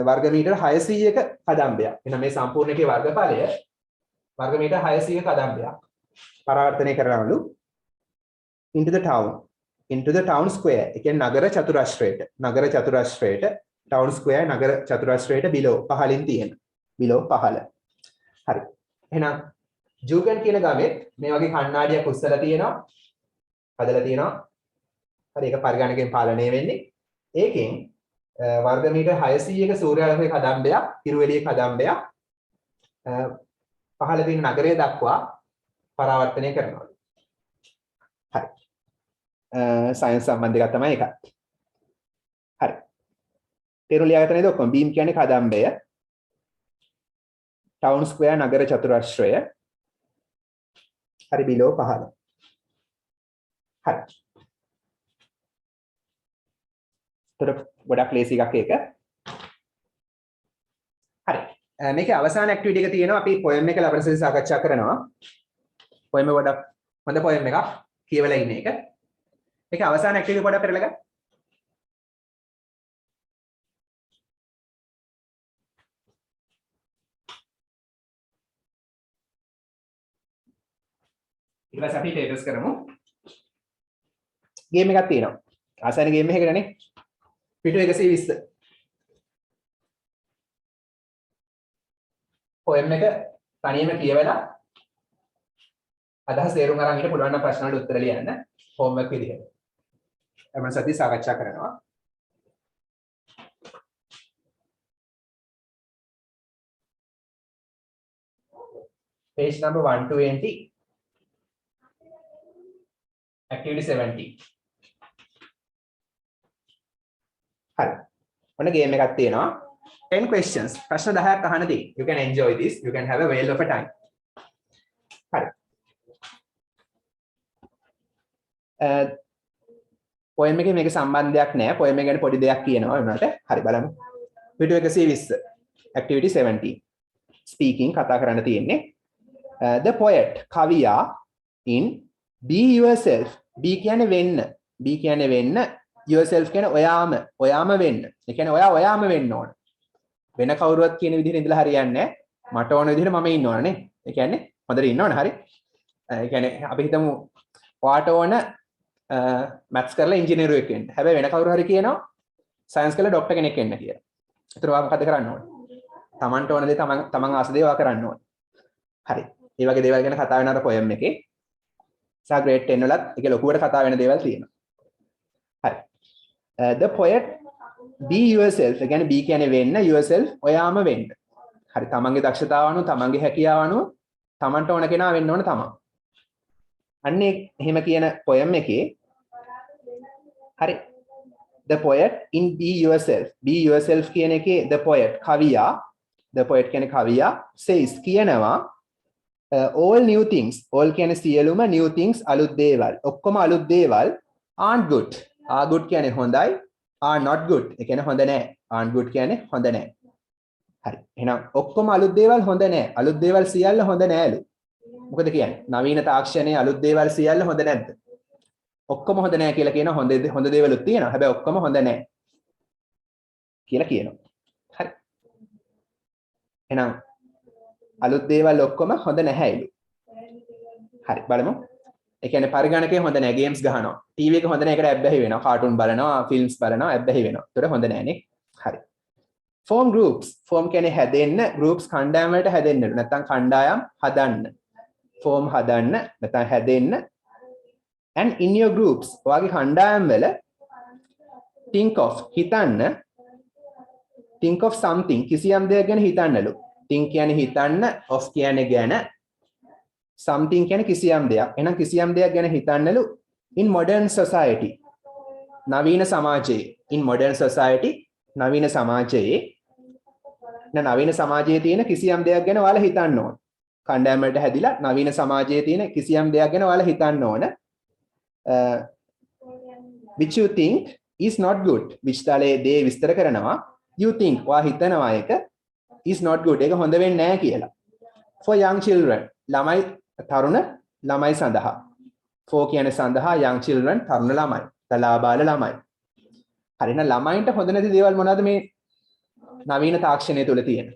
වර්ග මීටර 600ක කදම්බයක්. එහෙනම් මේ සම්පූර්ණ එකේ වර්ගඵලය වර්ග මීටර 600ක කදම්බයක්. පරාවර්තනය කරනවලු into the town square. ඒ කියන්නේ නගර චතුරස්‍රයට. town square නගර චතුරස්‍රයට below පහලින් තියෙන. below පහල. හරි. එහෙනම් ජූගන් කියන ගමෙත් මේ වගේ කණ්ණාඩියක් උස්සලා තියෙනවා. හදලා තියෙනවා. හරි ඒක පරිගණකයෙන් පාලනය වෙන්නේ. ඒකෙන් වර්ග මීටර 600ක සූර්යාලෝකයේ කදම්බයක්, හිරු එළියේ කදම්බයක් පහළ තියෙන නගරය දක්වා පරාවර්තනය කරනවා. හරි. සයන්ස් සම්බන්ධ එකක් තමයි ඒකත්. හරි. තේරුම් ලියාගත්ත නේද ඔක්කොම? බීම් කියන්නේ කදම්බය. ටවුන් ස්ක්වයර් නගර චතුරස්‍රය. හරි බිලෝ පහළ. හරි. ගොඩක් ලේසි එකක් ඒක. හරි. මේකේ අවසාන ඇක්ටිවිටි එක තියෙනවා අපි පොයම් එක ලබනසෙන් සාකච්ඡා කරනවා. පොයම ගොඩක් හොඳ පොයම් එකක් කියවලා ඉන්නේ එක. මේකේ අවසාන ඇක්ටිවිටි පොඩක් පෙරලා ගන්න. ඊට පස්සේ අපි ටේබල්ස් කරමු. ගේම් එකක් තියෙනවා. ආසන්න ගේම් එකකනේ. පිටු 120. පොයම් එක තනියම කියවලා අදහස් තේරුම් ගන්න ඉන්න පුළුවන් නම් ප්‍රශ්න වලට උත්තර ලියන්න හෝම්වර්ක් විදිහට. අපි සතිය සාකච්ඡා කරනවා. Page number 120. Activity 70. හරි. ඔන්න ගේම් එකක් තියෙනවා. 10 questions. ප්‍රශ්න 10ක් අහන්න තියෙනවා. You can enjoy this. You can have a whale of a time. හරි. පොයම් එකේ මේක සම්බන්ධයක් නැහැ. පොයම් එක ගැන පොඩි දෙයක් කියනවා උනාට. හරි බලමු. පිටු 120. Activity 17. Speaking කතා කරන්න තියෙන්නේ. The poet කවියා in be yourself. be කියන්නේ වෙන්න. be කියන්නේ වෙන්න. yourself කියන්නේ ඔයාම වෙන්න. ඒ කියන්නේ ඔයාම වෙන්න ඕන. වෙන කවුරුවත් කියන විදිහට ඉඳලා හරියන්නේ නැහැ. මට ඕන විදිහට මම ඉන්න ඕන නේ. ඒ කියන්නේ හොඳට ඉන්න ඕන හරි. ඒ කියන්නේ අපි හිතමු ඔයාට ඕන මැත්ස් කරලා ඉංජිනේරුවෙක් වෙන්න. හැබැයි වෙන කවුරු හරි කියනවා සයන්ස් කරලා ડોක්ටර් කෙනෙක් වෙන්න කියලා. ඒතර ඔයා මොකද කරන්න ඕන? තමන්ට ඕන දේ තමන් ආස දේ ඔයා කරන්න ඕන. හරි. මේ වගේ දේවල් ගැන කතා වෙන අර පොයම් එකේ සා ග්‍රේඩ් 10 වලත් ඒක ලොකුවට කතා වෙන දේවල් තියෙනවා. හරි. The poet be yourself. ඒ කියන්නේ be කියන්නේ වෙන්න, yourself ඔයාම වෙන්න. හරි තමන්ගේ දක්ෂතාව අනුව තමන්ගේ හැකියාව අනුව තමන්ට ඕන කෙනා වෙන්න ඕන තමන්. අන්නේ එහෙම කියන poem එකේ හරි the poet in be yourself කියන එකේ the poet කියන්නේ කවියා says කියනවා all new things all කියන්නේ සියලුම new things අලුත් දේවල් ඔක්කොම අලුත් දේවල් aren't good are good කියන්නේ හොඳයි are not good ඒ කියන්නේ හොඳ නැහැ aren't good කියන්නේ හොඳ නැහැ. හරි එහෙනම් ඔක්කොම අලුත් දේවල් හොඳ නැහැ අලුත් දේවල් සියල්ල හොඳ නැහැලු. මොකද කියන්නේ නවීන තාක්ෂණයේ අලුත් දේවල් සියල්ල හොඳ නැද්ද? ඔක්කොම හොඳ නැහැ කියලා කියන හොඳ දේවලුත් තියෙනවා. හැබැයි ඔක්කොම හොඳ නැහැ කියලා කියනවා. හරි. එහෙනම් අලුත් දේවල් ඔක්කොම හොඳ නැහැලු. හරි බලමු. ඒ කියන්නේ පරිගණකේ හොඳ නැහැ ගේම්ස් ගහනවා. ටීවී එක හොඳ නැහැ ඒකට ඇබ්බැහි වෙනවා. කාටුන් බලනවා, ෆිල්ම්ස් බලනවා ඇබ්බැහි වෙනවා. ඒතර හොඳ නැහැනේ. හරි. form groups form කියන්නේ හැදෙන්න groups කණ්ඩායම් වලට හැදෙන්න නැත්නම් කණ්ඩායම් හදන්න. form හදන්න නැත්නම් හැදෙන්න and in your groups ඔයාගේ කණ්ඩායම් වල think of හිතන්න think of something කිසියම් දෙයක් ගැන හිතන්නලු. think කියන්නේ හිතන්න of කියන්නේ ගැන something කියන්නේ කිසියම් දෙයක්. එහෙනම් කිසියම් දෙයක් ගැන හිතන්නලු in modern society නවීන සමාජයේ in modern society නවීන සමාජයේ නවීන සමාජයේ තියෙන කිසියම් දෙයක් ගැන ඔයාලා හිතන්න ඕන. කණ්ඩායම් වලට හැදිලා නවීන සමාජයේ තියෙන කිසියම් දෙයක් ගැන ඔයාලා හිතන්න ඕන. which you think is not good which තලයේ දේ විස්තර කරනවා you think ඔයා හිතනවා එක is not good ඒක හොඳ වෙන්නේ නැහැ කියලා. for young children ළමයි තරුණ ළමයි සඳහා for කියන්නේ සඳහා young children තරුණ ළමයි තලාබාල ළමයි. හරිනම් ළමයින්ට හොඳ නැති දේවල් මොනවද මේ නවීන තාක්ෂණය තුල තියෙන?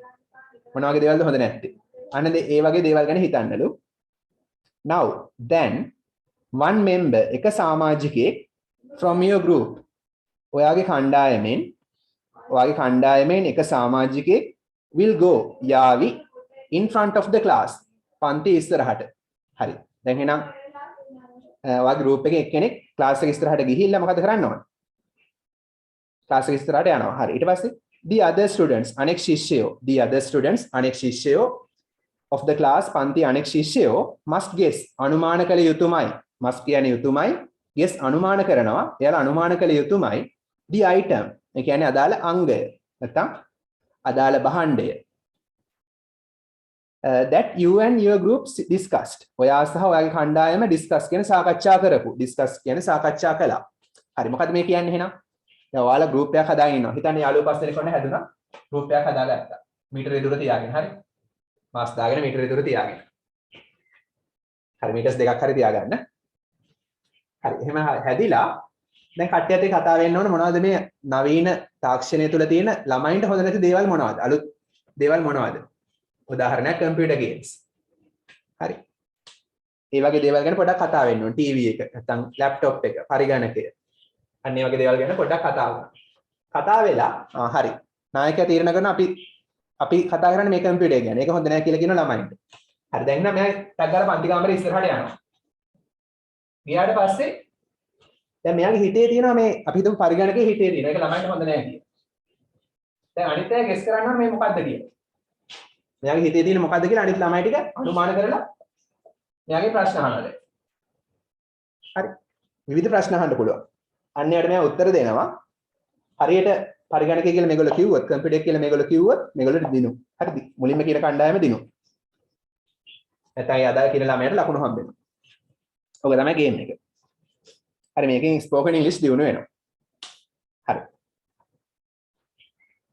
මොන වගේ දේවල්ද හොඳ නැත්තේ? අන්න ඒ වගේ දේවල් ගැන හිතන්නලු. now then one member එක සමාජිකයෙක් from your group ඔයාගේ කණ්ඩායමෙන් එක සමාජිකයෙක් will go යාවි in front of the class පන්ති ඉස්සරහට. හරි. දැන් එහෙනම් ඔයාගේ group එකේ එක්කෙනෙක් class එක ඉස්සරහට ගිහිල්ලා මොකද කරන්න ඕන? class එක ඉස්සරහට යනවා. හරි. ඊට පස්සේ the other students අනෙක් ශිෂ්‍යයෝ of the class පන්ති අනෙක් ශිෂ්‍යයෝ must guess අනුමාන කළ යුතුමයි. must කියන්නේ යුතුමයි. guess අනුමාන කරනවා. එයාලා අනුමාන කළ යුතුමයි. the item ඒ කියන්නේ අදාළ අංගය නැත්නම් අදාළ භාණ්ඩය that you and your group discussed ඔයා සහ ඔයාගේ කණ්ඩායම discuss කියන සාකච්ඡා කරපු. discuss කියන්නේ සාකච්ඡා කළා. හරි මොකද්ද මේ කියන්නේ එහෙනම්? දැන් ඔයාලා group එකක් හදාගෙන ඉන්නවා. හිතන්නේ යාළුවෝ පස් දෙනෙක් වань හැදුනා. group එකක් හදාගත්තා. මීටරේ දුර තියාගෙන හරි. මාස් දාගෙන මීටරේ දුර තියාගෙන. හරි මීටර්ස් දෙකක් හරි තියාගන්න. හරි එහෙම හැදිලා දැන් කට්ටියත් එක්ක කතා වෙන්න ඕන මොනවද මේ නවීන තාක්ෂණය තුල තියෙන ළමයින්ට හොඳ නැති දේවල් මොනවද? අලුත් දේවල් මොනවද? උදාහරණයක් කම්පියුටර් ගේම්ස්. හරි. ඒ වගේ දේවල් ගැන පොඩ්ඩක් කතා වෙන්න ඕන. ටීවී එක නැත්නම් ලැප්ටොප් එක, පරිගණකය. අන්න ඒ වගේ දේවල් ගැන පොඩ්ඩක් කතා කරනවා. කතා වෙලා හරි. නායකයා තීරණ කරන අපි කතා කරන්නේ මේ කම්පියුටර් ගැන. ඒක හොඳ නැහැ කියලා කියන ළමයින්ට. හරි දැන් නම් මෙයා ටක් ගාලා පන්ති කාමරේ ඉස්සරහට යනවා. ගියාට පස්සේ දැන් මෙයාගේ හිතේ තියෙනවා මේ අපි හිතමු පරිගණකයේ හිතේ තියෙන. ඒක ළමයින්ට හොඳ නැහැ කියලා. දැන් අනිත් අය ගෙස් කරන්න මේ මොකද්ද කියලා. මෙයාගේ හිතේ තියෙන මොකද්ද කියලා අනිත් ළමයි ටික අනුමාන කරලා මෙයාගේ ප්‍රශ්න අහනවා. හරි. විවිධ ප්‍රශ්න අහන්න පුළුවන්. අන්න යට මෙයා උත්තර දෙනවා. හරියට පරිගණකය කියලා මේගොල්ලෝ කිව්වොත් කම්පියුටර් කියලා මේගොල්ලෝ කිව්වොත් මේගොල්ලෝ දිනු. හරිද? මුලින්ම කියන කණ්ඩායම දිනු. නැත්නම් ඒ අදාළ කියන ළමයට ලකුණු හම්බෙනවා. ඔක තමයි ගේම් එක. හරි මේකෙන් ස්පෝකන් ඉංග්‍රීසි දිනු වෙනවා. හරි.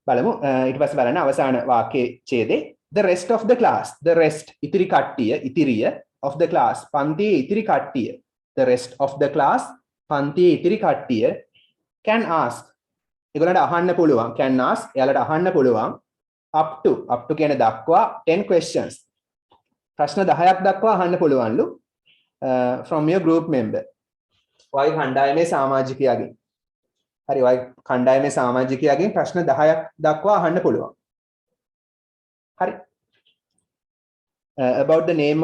බලමු ඊට පස්සේ බලන්න අවසාන වාක්‍යයේ ඡේදේ the rest of the class the rest ඉතිරි කට්ටිය of the class පන්තියේ ඉතිරි කට්ටිය the rest of the class පන්තියේ ඉතිරි කට්ටිය can ask ඒගොල්ලන්ට අහන්න පුළුවන් can ask එයාලට අහන්න පුළුවන් up to කියන දක්වා 10 questions ප්‍රශ්න 10ක් දක්වා අහන්න පුළුවන්ලු from your group member ඔයගේ කණ්ඩායමේ සමාජිකයාගෙන් හරි ඔයගේ කණ්ඩායමේ සමාජිකයාගෙන් ප්‍රශ්න 10ක් දක්වා අහන්න පුළුවන් හරි about the name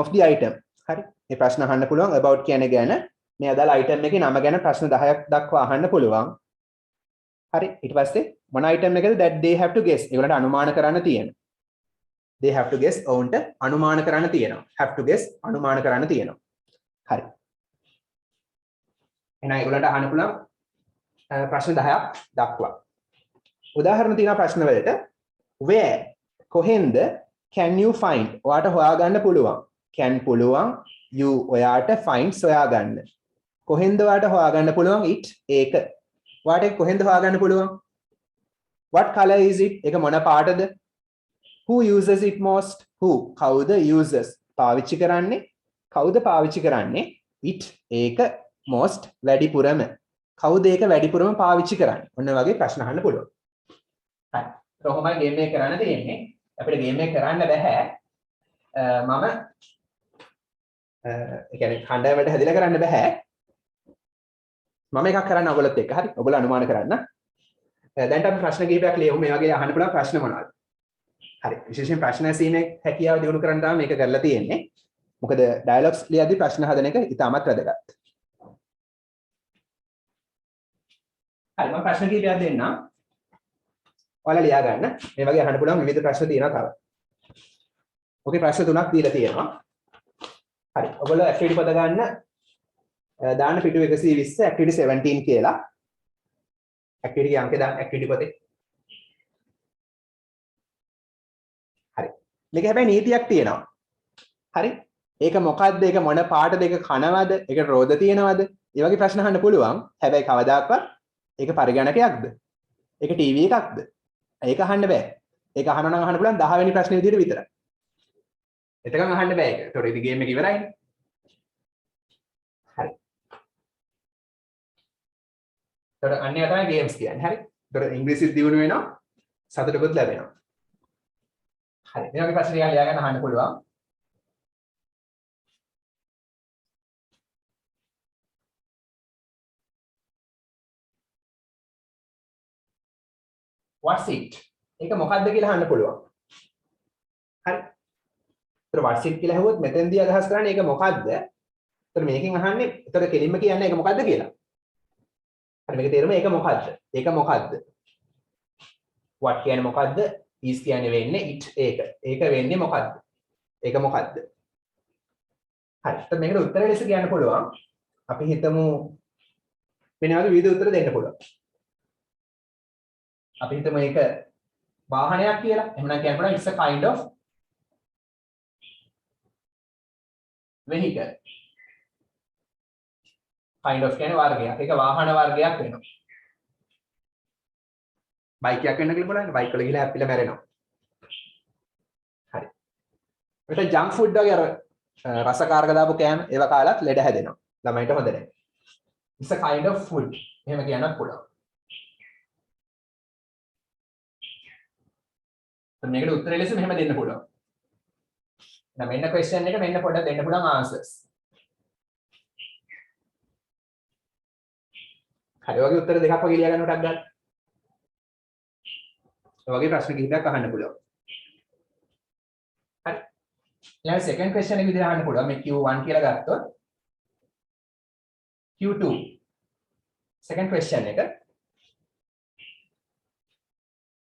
of the item හරි මේ ප්‍රශ්න අහන්න පුළුවන් about කියන ගැන මේ අදාළ item එකේ නම ගැන ප්‍රශ්න 10ක් දක්වා අහන්න පුළුවන් හරි ඊට පස්සේ මොන item එකද that they have to guess. ඒගොල්ලන්ට අනුමාන කරන්න තියෙනවා. they have to guess ඔවුන්ට අනුමාන කරන්න තියෙනවා. have to guess අනුමාන කරන්න තියෙනවා. හරි. එහෙනම් ඒගොල්ලන්ට අහන්න පුළුවන් ප්‍රශ්න 10ක් දක්වා. උදාහරණ තියෙනවා ප්‍රශ්න වලට where කොහෙන්ද can you find ඔයාට හොයාගන්න පුළුවන්. can පුළුවන් you ඔයාට find සොයාගන්න. කොහෙන්ද ඔයාට හොයාගන්න පුළුවන් it ඒක. ඔයාට කොහෙන්ද හොයාගන්න පුළුවන්? what color is it? ඒක මොන පාටද? who uses it most? who කවුද users පාවිච්චි කරන්නේ? කවුද පාවිච්චි කරන්නේ? it ඒක most වැඩිපුරම. කවුද ඒක වැඩිපුරම පාවිච්චි කරන්නේ? ඔන්න වගේ ප්‍රශ්න අහන්න පුළුවන්. හරි. කොහොමයි ගේම් එක කරන්න තියෙන්නේ? අපිට ගේම් එක කරන්න බෑ. මම ඒ කියන්නේ කණ්ඩායමට හැදිලා කරන්න බෑ. මම එකක් කරන්න ඔයගොල්ලොත් එක්ක. හරි. ඔයගොල්ලෝ අනුමාන කරන්න. දැන් අපි ප්‍රශ්න කිහිපයක් ලියමු. මේ වගේ අහන්න පුළුවන් ප්‍රශ්න මොනවද? හරි. විශේෂයෙන් ප්‍රශ්න ඇසීමේ හැකියාව දියුණු කරන්න තමයි මේක කරලා තියෙන්නේ. මොකද ඩයලොග්ස් ලියද්දී ප්‍රශ්න හදන එක ඉතාමත් වැදගත්. හරි. මම ප්‍රශ්න කිහිපයක් දෙන්නම්. ඔයාලා ලියා ගන්න. මේ වගේ අහන්න පුළුවන් විවිධ ප්‍රශ්න තියෙනවා තව. ඔකේ ප්‍රශ්න තුනක් දීලා තියෙනවා. හරි. ඔයගොල්ලෝ ඇක්ටිවිටි පද ගන්න දාන්න පිටු 120 ඇක්ටිවිටි 17 කියලා. ඇක්ටිවිටි අංක දාන්න ඇක්ටිවිටි පොතේ. හරි. මේක හැබැයි නීතියක් තියෙනවා. හරි. ඒක මොකද්ද? ඒක මොන පාටද? ඒක කනවද? ඒක රෝද තියනවද? මේ වගේ ප්‍රශ්න අහන්න පුළුවන්. හැබැයි කවදාකවත් ඒක පරිගණකයක්ද? ඒක ටීවී එකක්ද? ඒක අහන්න බෑ. ඒක අහනවා නම් අහන්න පුළුවන් 10 වෙනි ප්‍රශ්නේ විදිහට විතරයි. එතකන් අහන්න බෑ ඒක. ඒතකොට ඉතින් ගේම් එක ඉවරයිනේ. හරි. ඒතකොට අන්නේ තමයි ගේම්ස් කියන්නේ. හරි. ඒතකොට ඉංග්‍රීසිත් දියුණු වෙනවා. සතුටකුත් ලැබෙනවා. හරි. මේ වගේ ප්‍රශ්න ටිකක් ලියා ගන්න අහන්න පුළුවන්. what's it? ඒක මොකක්ද කියලා අහන්න පුළුවන්. හරි. ඒතර what's it කියලා අහුවොත් මෙතෙන්දී අදහස් කරන්නේ ඒක මොකක්ද? ඒතර මේකෙන් අහන්නේ ඒතර කෙලින්ම කියන්නේ ඒක මොකක්ද කියලා. හරි මේක තේරුම ඒක මොකක්ද? ඒක මොකක්ද? what කියන්නේ මොකක්ද? is කියන්නේ වෙන්නේ it ඒක. ඒක වෙන්නේ මොකක්ද? ඒක මොකක්ද? හරි. ඒතර මේකට උත්තර ලෙස කියන්න පුළුවන්. අපි හිතමු වෙන වගේ විවිධ උත්තර දෙන්න පුළුවන්. අපි හිතමු ඒක වාහනයක් කියලා. එහෙම නම් කියන්න පුළුවන් it's a kind of vehicle. kind of කියන්නේ වර්ගයක්. ඒක වාහන වර්ගයක් වෙනවා. බයික් එකක් වෙන්න කියලා බලන්න. බයික් වල ගිහලා ඇප්පිලා මැරෙනවා. හරි. ඒකට ජංක් ෆුඩ් වගේ අර රසකාරක දාපු කෑම ඒවා කාලත් ලෙඩ හැදෙනවා. ළමයිට හොඳ නැහැ. it's a kind of food. එහෙම කියන්නත් පුළුවන්. මේකට උත්තරය ලෙස මෙහෙම දෙන්න පුළුවන්. දැන් මෙන්න question එක මෙන්න පොඩ්ඩක් දෙන්න පුළුවන් answers. හරි වගේ උත්තර දෙකක් වගේ ලියා ගන්න උටක් ගන්න. ඔය වගේ ප්‍රශ්න කිහිපයක් අහන්න පුළුවන්. හරි. ඊළඟ second question එක විදිහට අහන්න පුළුවන්. මේ Q1 කියලා ගත්තොත් Q2 second question එක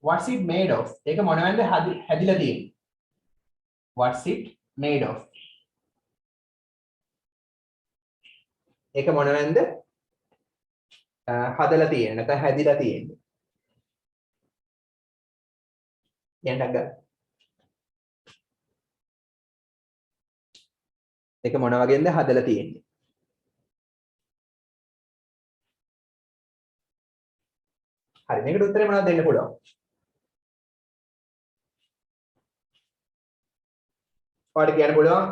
what's it made of? ඒක මොනවෙන්ද හැදිලා තියෙන්නේ? What's it made of? ඒක මොනවෙන්ද හදලා තියෙන්නේ නැත්නම් හැදිලා තියෙන්නේ? යන්නක් ගන්න. ඒක මොන වගේන්ද හදලා තියෙන්නේ? හරි මේකට උත්තරේ මොනවද දෙන්න පුළුවන්? ඔයාලට කියන්න පුළුවන්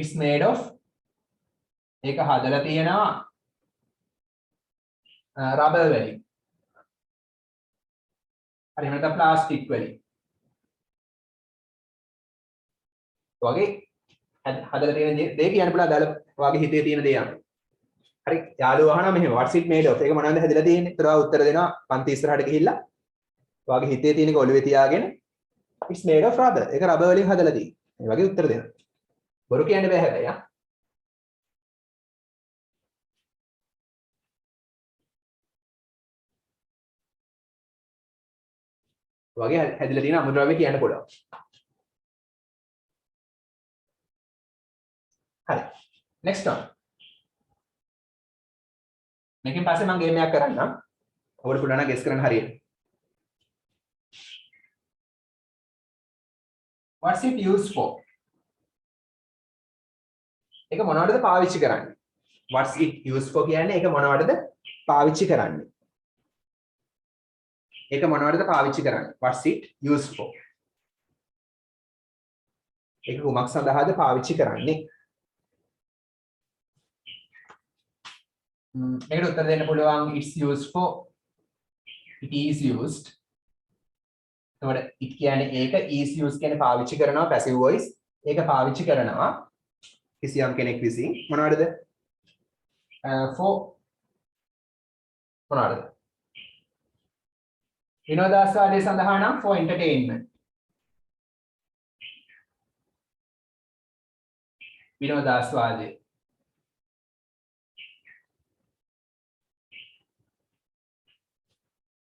it's made of ඒක හදලා තියෙනවා රබර් වලින්. හරි එහෙම නැත්නම් ප්ලාස්ටික් වලින්. වගේ හදලා තියෙන දේ කියන්න පුළුවන් දාලා ඔයාගේ හිතේ තියෙන දේ යන. හරි යාළුවා අහනවා මෙහෙම what's it made of? ඒක මොනවද හැදලා තියෙන්නේ? ඒතර ඔයා උත්තර දෙනවා පන්ති ඉස්සරහට ගිහිල්ලා ඔයාගේ හිතේ තියෙන එක ඔළුවේ තියාගෙන it's made of rubber. ඒක රබර් වලින් හදලා තියෙන්නේ. මේ වගේ උත්තර දෙනවා. බොරු කියන්න බෑ හැබැයි. වගේ හැදිලා තියෙන අමුද්‍රව්‍ය කියන්න පුළුවන්. හරි. next one. මේකෙන් පස්සේ මම ගේම් එකක් කරන්නම්. ඔයාලට පුළුවන් නම් ගෙස් කරන්න හරියට. What's it used for? ඒක මොනවටද පාවිච්චි කරන්නේ? What's it used for කියන්නේ ඒක මොනවටද පාවිච්චි කරන්නේ? ඒක මොනවටද පාවිච්චි කරන්නේ? What's it used for? ඒක කුමක් සඳහාද පාවිච්චි කරන්නේ? මේකට උත්තර දෙන්න පුළුවන් it's used for, it is used. එතකොට it කියන්නේ ඒක, is used කියන්නේ පාවිච්චි කරනවා passive voice. ඒක පාවිච්චි කරනවා කිසියම් කෙනෙක් විසින් මොනවටද? for මොනවටද? විනෝදාස්වාදයේ සඳහා නම් for entertainment. විනෝදාස්වාදයේ.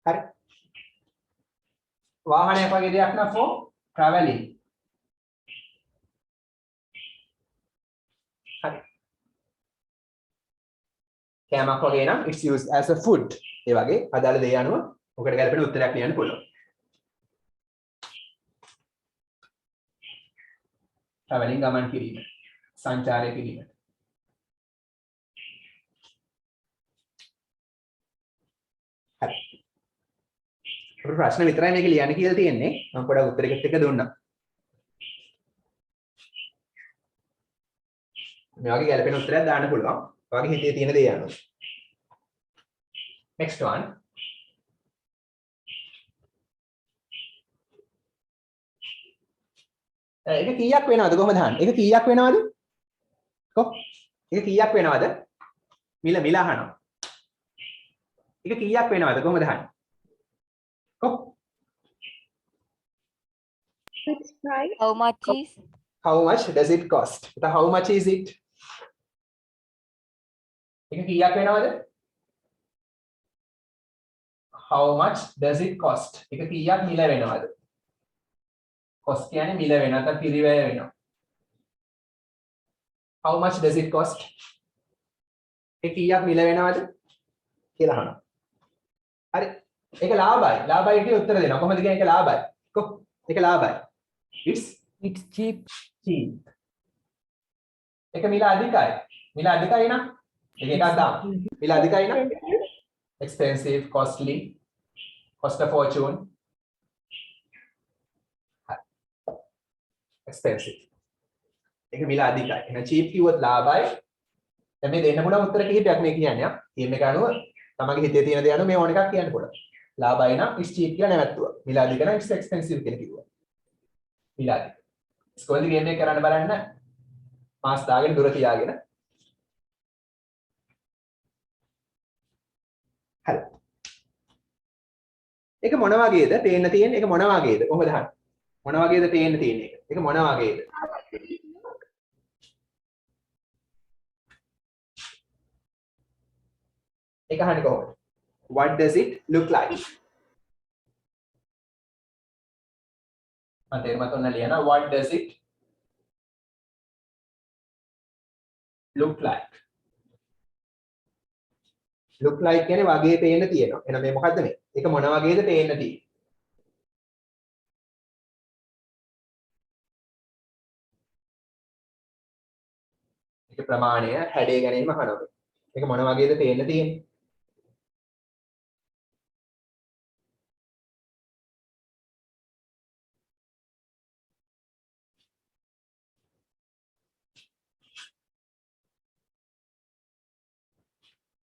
හරි. වාහනයක් වගේ දෙයක් නම් for traveling. හරි. කෑමක් වගේ නම් it's used as a food. ඒ වගේ අදාළ දේ අනුව ඔකට ගැලපෙන උත්තරයක් ලියන්න පුළුවන්. traveling ගමන් කිරීම. සංචාරය කිරීම. හරි. ප්‍රශ්න විතරයි මේක ලියන්න කියලා තියෙන්නේ. මම පොඩක් උත්තරයකට එක දුන්නා. මේ වගේ ගැලපෙන උත්තරයක් දාන්න පුළුවන්. ඔයාගේ හිතේ තියෙන දේ අනුව. next one. ඒක කීයක් වෙනවද කොහමද අහන්නේ? ඒක කීයක් වෙනවද? කො? ඒක කීයක් වෙනවද? මිල අහනවා. ඒක කීයක් වෙනවද කොහමද අහන්නේ? කො? Which price? How much is? How much does it cost? How much is it? ඒක කීයක් වෙනවද? How much does it cost? ඒක කීයක් මිල වෙනවද? cost කියන්නේ මිල වෙන නැත්නම් පිරිවැය වෙනවා. How much does it cost? ඒක කීයක් මිල වෙනවද කියලා අහනවා. හරි. ඒක ලාභයි. ලාභයි කියන උත්තර දෙනවා. කොහොමද කියන්නේ ඒක ලාභයි? ඒක ලාභයි. It's cheap. cheap. ඒක මිල අධිකයි. මිල අධිකයි නම් ඒක එකක් දාන්න. මිල අධිකයි නම් expensive, costly, cost a fortune. expensive. ඒක මිල අධිකයි. එහෙනම් cheap කිව්වොත් ලාභයි. දැන් මේ දෙන්න පුළුවන් උත්තර කිහිපයක් මේ කියන්නේ. ටීම් එක අනුව තමන්ගේ හිතේ තියෙන දේ අනුව මේ ඕන එකක් කියන්න පුළුවන්. ලාභයි නම් it's cheap කියලා නැවැත්තුවා. මිල අධික නම් it's expensive කියලා කිව්වා. මිල අධික. ස්කෝලේ ගේම් එක කරන්න බලන්න. මාස් දාගෙන දුර තියාගෙන. හරි. ඒක මොන වගේද? පේන්න තියෙන්නේ ඒක මොන වගේද? කොහොමද අහන්නේ? මොන වගේද පේන්න තියෙන්නේ ඒක? ඒක මොන වගේද? ඒක අහන්නේ කොහොමද? What does it look like? මම තේරුමත් ඔන්න ලියනවා. What does it look like? look like කියන්නේ වගේ පේන්න තියෙනවා. එහෙනම් මේ මොකද්ද මේ? ඒක මොන වගේද පේන්න තියෙන්නේ? ඒක ප්‍රමාණය හැඩය ගැනීම අහනවා. ඒක මොන වගේද පේන්න තියෙන්නේ?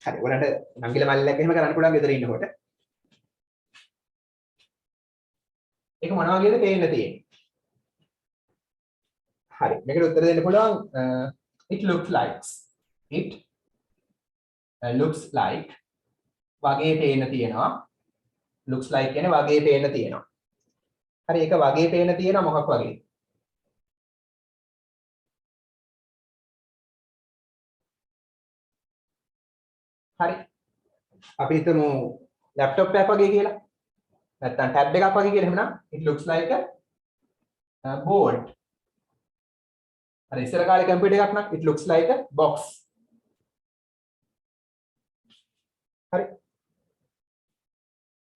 හරි. ඔයාලට නංගිල මල්ලක් එහෙම කරන්න පුළුවන් ගෙදර ඉන්නකොට. ඒක මොන වගේද පේන්න තියෙන්නේ? හරි. මේකට උත්තර දෙන්න පුළුවන් it looks like. It looks like වගේ පේන්න තියෙනවා. looks like කියන්නේ වගේ පේන්න තියෙනවා. හරි. ඒක වගේ පේන්න තියෙනවා මොකක් වගේ? හරි. අපි හිතමු ලැප්ටොප් එකක් වගේ කියලා. නැත්නම් tab එකක් වගේ කියලා එහෙමනම් it looks like a board. හරි ඉස්සර කාලේ කම්පියුටර් එකක් නම් it looks like a box. හරි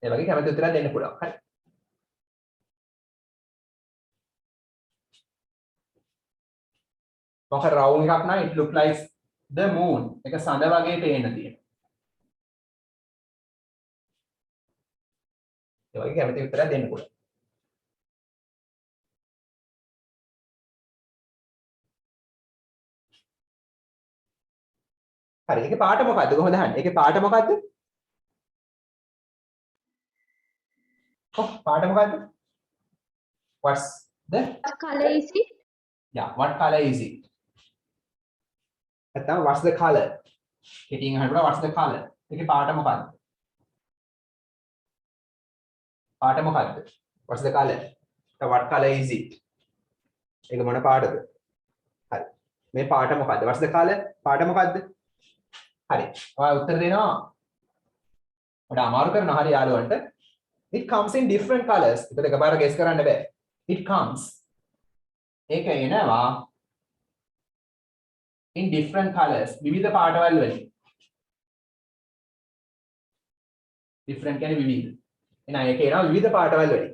ඒ වගේ කැමති උත්තරයක් දෙන්න පුළුවන්. හරි මොකක් රවුන්ඩ් එකක් නම් it look like the moon. එක සඳ වගේ පේන්න තියෙනවා. ඒ වගේ කැමති උත්තරයක් දෙන්න පුළුවන්. හරි ඒකේ පාට මොකද්ද කොහොමද අහන්නේ? ඒකේ පාට මොකද්ද? පාට මොකද්ද? What's the What color is it? yeah what color is it? නැත්නම් what's the color? කෙටියෙන් අහන්න පුළුවන් what's the color? ඒකේ පාට මොකද්ද? පාට මොකද්ද? what's the color? what color is it? ඒක මොන පාටද? හරි මේ පාට මොකද්ද? what's the color? පාට මොකද්ද? හරි ඔයා උත්තර දෙනවා. ඔයාට අමාරු කරනවා හරි යාළුවන්ට. It comes in different colors. ඒක එකපාර guess කරන්න බෑ. It comes ඒක එනවා in different colors. විවිධ පාටවල් වලින්. different කියන්නේ විවිධ. එහෙනම් ඒක එනවා විවිධ පාටවල් වලින්.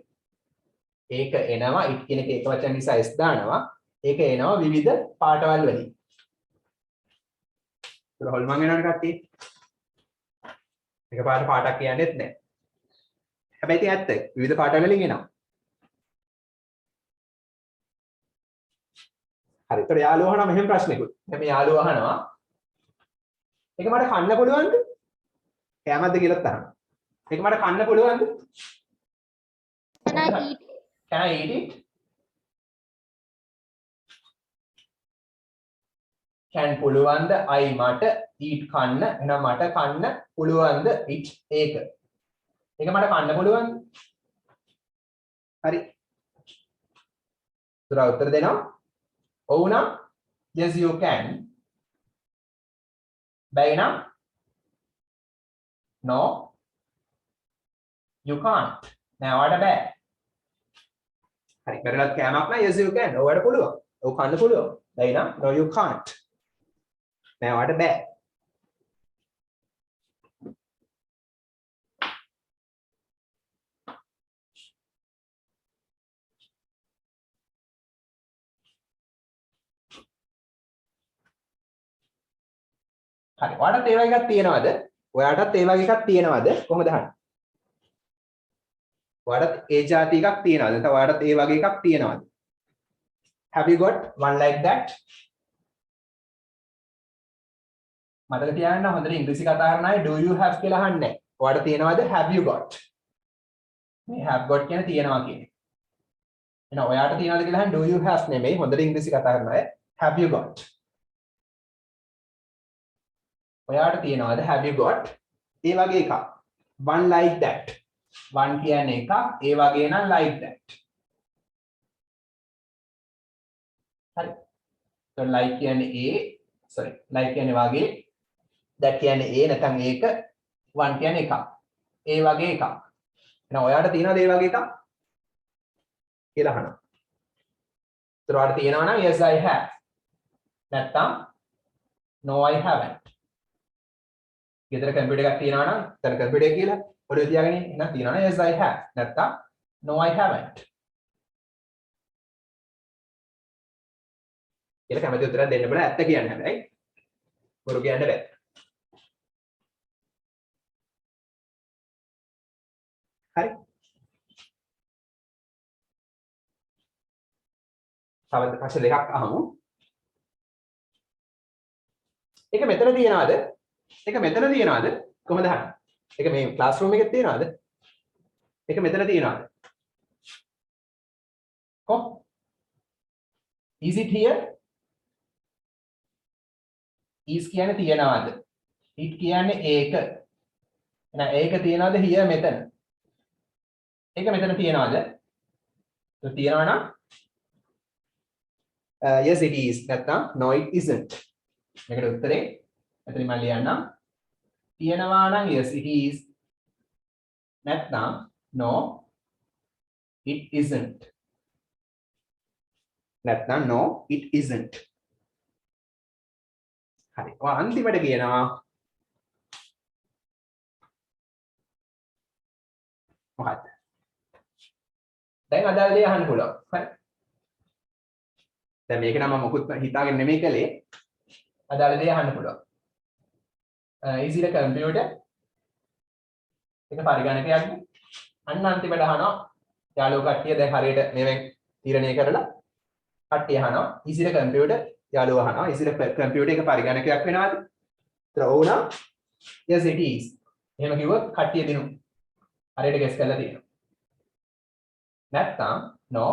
ඒක එනවා it කියන එක වචන නිසා s දානවා. ඒක එනවා විවිධ පාටවල් වලින්. ඒක හොල්මන් වෙනවනේ කට්ටිය. එකපාරට පාටක් කියන්නේත් නැහැ. හැබැයි ඉතින් ඇත්ත විවිධ පාටවල් වලින් එනවා. හරි. ඒතර යාළුවා අහනවා මෙහෙම ප්‍රශ්නයකුත්. දැන් මේ යාළුවා අහනවා ඒක මට කන්න පුළුවන්ද? කැමතිද කියලාත් අහනවා. ඒක මට කන්න පුළුවන්ද? Can I eat it? Can I eat it? can පුළුවන්ද I මට eat කන්න එහෙනම් මට කන්න පුළුවන්ද it ඒක. ඒක මට කන්න පුළුවන්ද? හරි. උත්තර උත්තර දෙනවා. ඔව් නම් yes you can. බැයි නම් no you can't. නෑ ඔයාලට බෑ. හරි. පෙරලත් කෑමක් නම් yes you can. ඔයාලට පුළුවන්. ඔව් කන්න පුළුවන්. බැයි නම් no you can't. නෑ ඔයාලට බෑ. හරි. ඔයාලට ඒ වගේ එකක් තියෙනවද? ඔයාලටත් ඒ වගේ එකක් තියෙනවද? කොහොමද අහන්නේ? ඔයාලට ඒ જાති එකක් තියෙනවද? නැත්නම් ඔයාලට ඒ වගේ එකක් තියෙනවද? Have you got one like that? මතක තියාගන්න හොඳට ඉංග්‍රීසි කතා කරන අය do you have කියලා අහන්නේ නැහැ. ඔයාලට තියෙනවද have you got? මේ have got කියන තියෙනවා කියන්නේ. එහෙනම් ඔයාලට තියෙනවද කියලා අහන්නේ do you have නෙමෙයි. හොඳට ඉංග්‍රීසි කතා කරන අය have you got? ඔයාලට තියෙනවද have you got? ඒ වගේ එකක්. one like that. one කියන්නේ එක ඒ වගේ නම් like that. හරි. so like කියන්නේ like කියන්නේ වගේ that කියන්නේ නැත්නම් ඒක one කියන්නේ එක. ඒ වගේ එකක්. එහෙනම් ඔයාලට තියෙනවද ඒ වගේ එකක්? කියලා අහනවා. ඒතර ඔයාලට තියෙනවා නම් yes I have. නැත්නම් no I haven't. ගෙදර කම්පියුටර් එකක් තියෙනවා නම් එතන කම්පියුටර් එක කියලා ඔළුවේ තියාගෙන ඉන්න තියෙනවා නම් yes I have. නැත්නම් no I haven't. කියලා කැමති උත්තරයක් දෙන්න බෑ ඇත්ත කියන්නේ හැබැයි බොරු කියන්න බෑ. හරි. තව ප්‍රශ්න දෙකක් අහමු. ඒක මෙතන තියනවාද? ඒක මෙතන තියනවාද? කොහොමද අහන්නේ? ඒක මේ ක්ලාස් රූම් එකේ තියනවාද? ඒක මෙතන තියනවාද? කොහොම? Is it here? is කියන්නේ තියනවාද? it කියන්නේ ඒක. එහෙනම් ඒක තියනවාද here මෙතන? ඒක මෙතන තියනවාද? ඒක තියනවා නම් yes it is. නැත්නම් no it isn't. මේකට උත්තරේ එතන මම ලියන්නම්. තියනවා නම් yes it is. නැත්නම් no it isn't. නැත්නම් no it isn't. හරි. ඔය අන්තිමට කියනවා මොකක්ද? දැන් අදාළ දේ අහන්න පුළුවන්. හරි. දැන් මේක නම් මම මොකුත් හිතාගෙන නෙමෙයි කළේ. අදාළ දේ අහන්න පුළුවන්. is it a computer? ඒක පරිගණකයක්ද? අන්න අන්තිමට අහනවා යාළුවෝ කට්ටිය දැන් හරියට මේවෙන් තීරණය කරලා කට්ටිය අහනවා is it a computer? යාළුවෝ අහනවා is it a computer එක පරිගණකයක් වෙනවද? ඒතර ඔව් නම් yes it is. එහෙම කිව්වොත් කට්ටිය දිනු. හරියට guess කරලා තියෙනවා. නැත්නම් no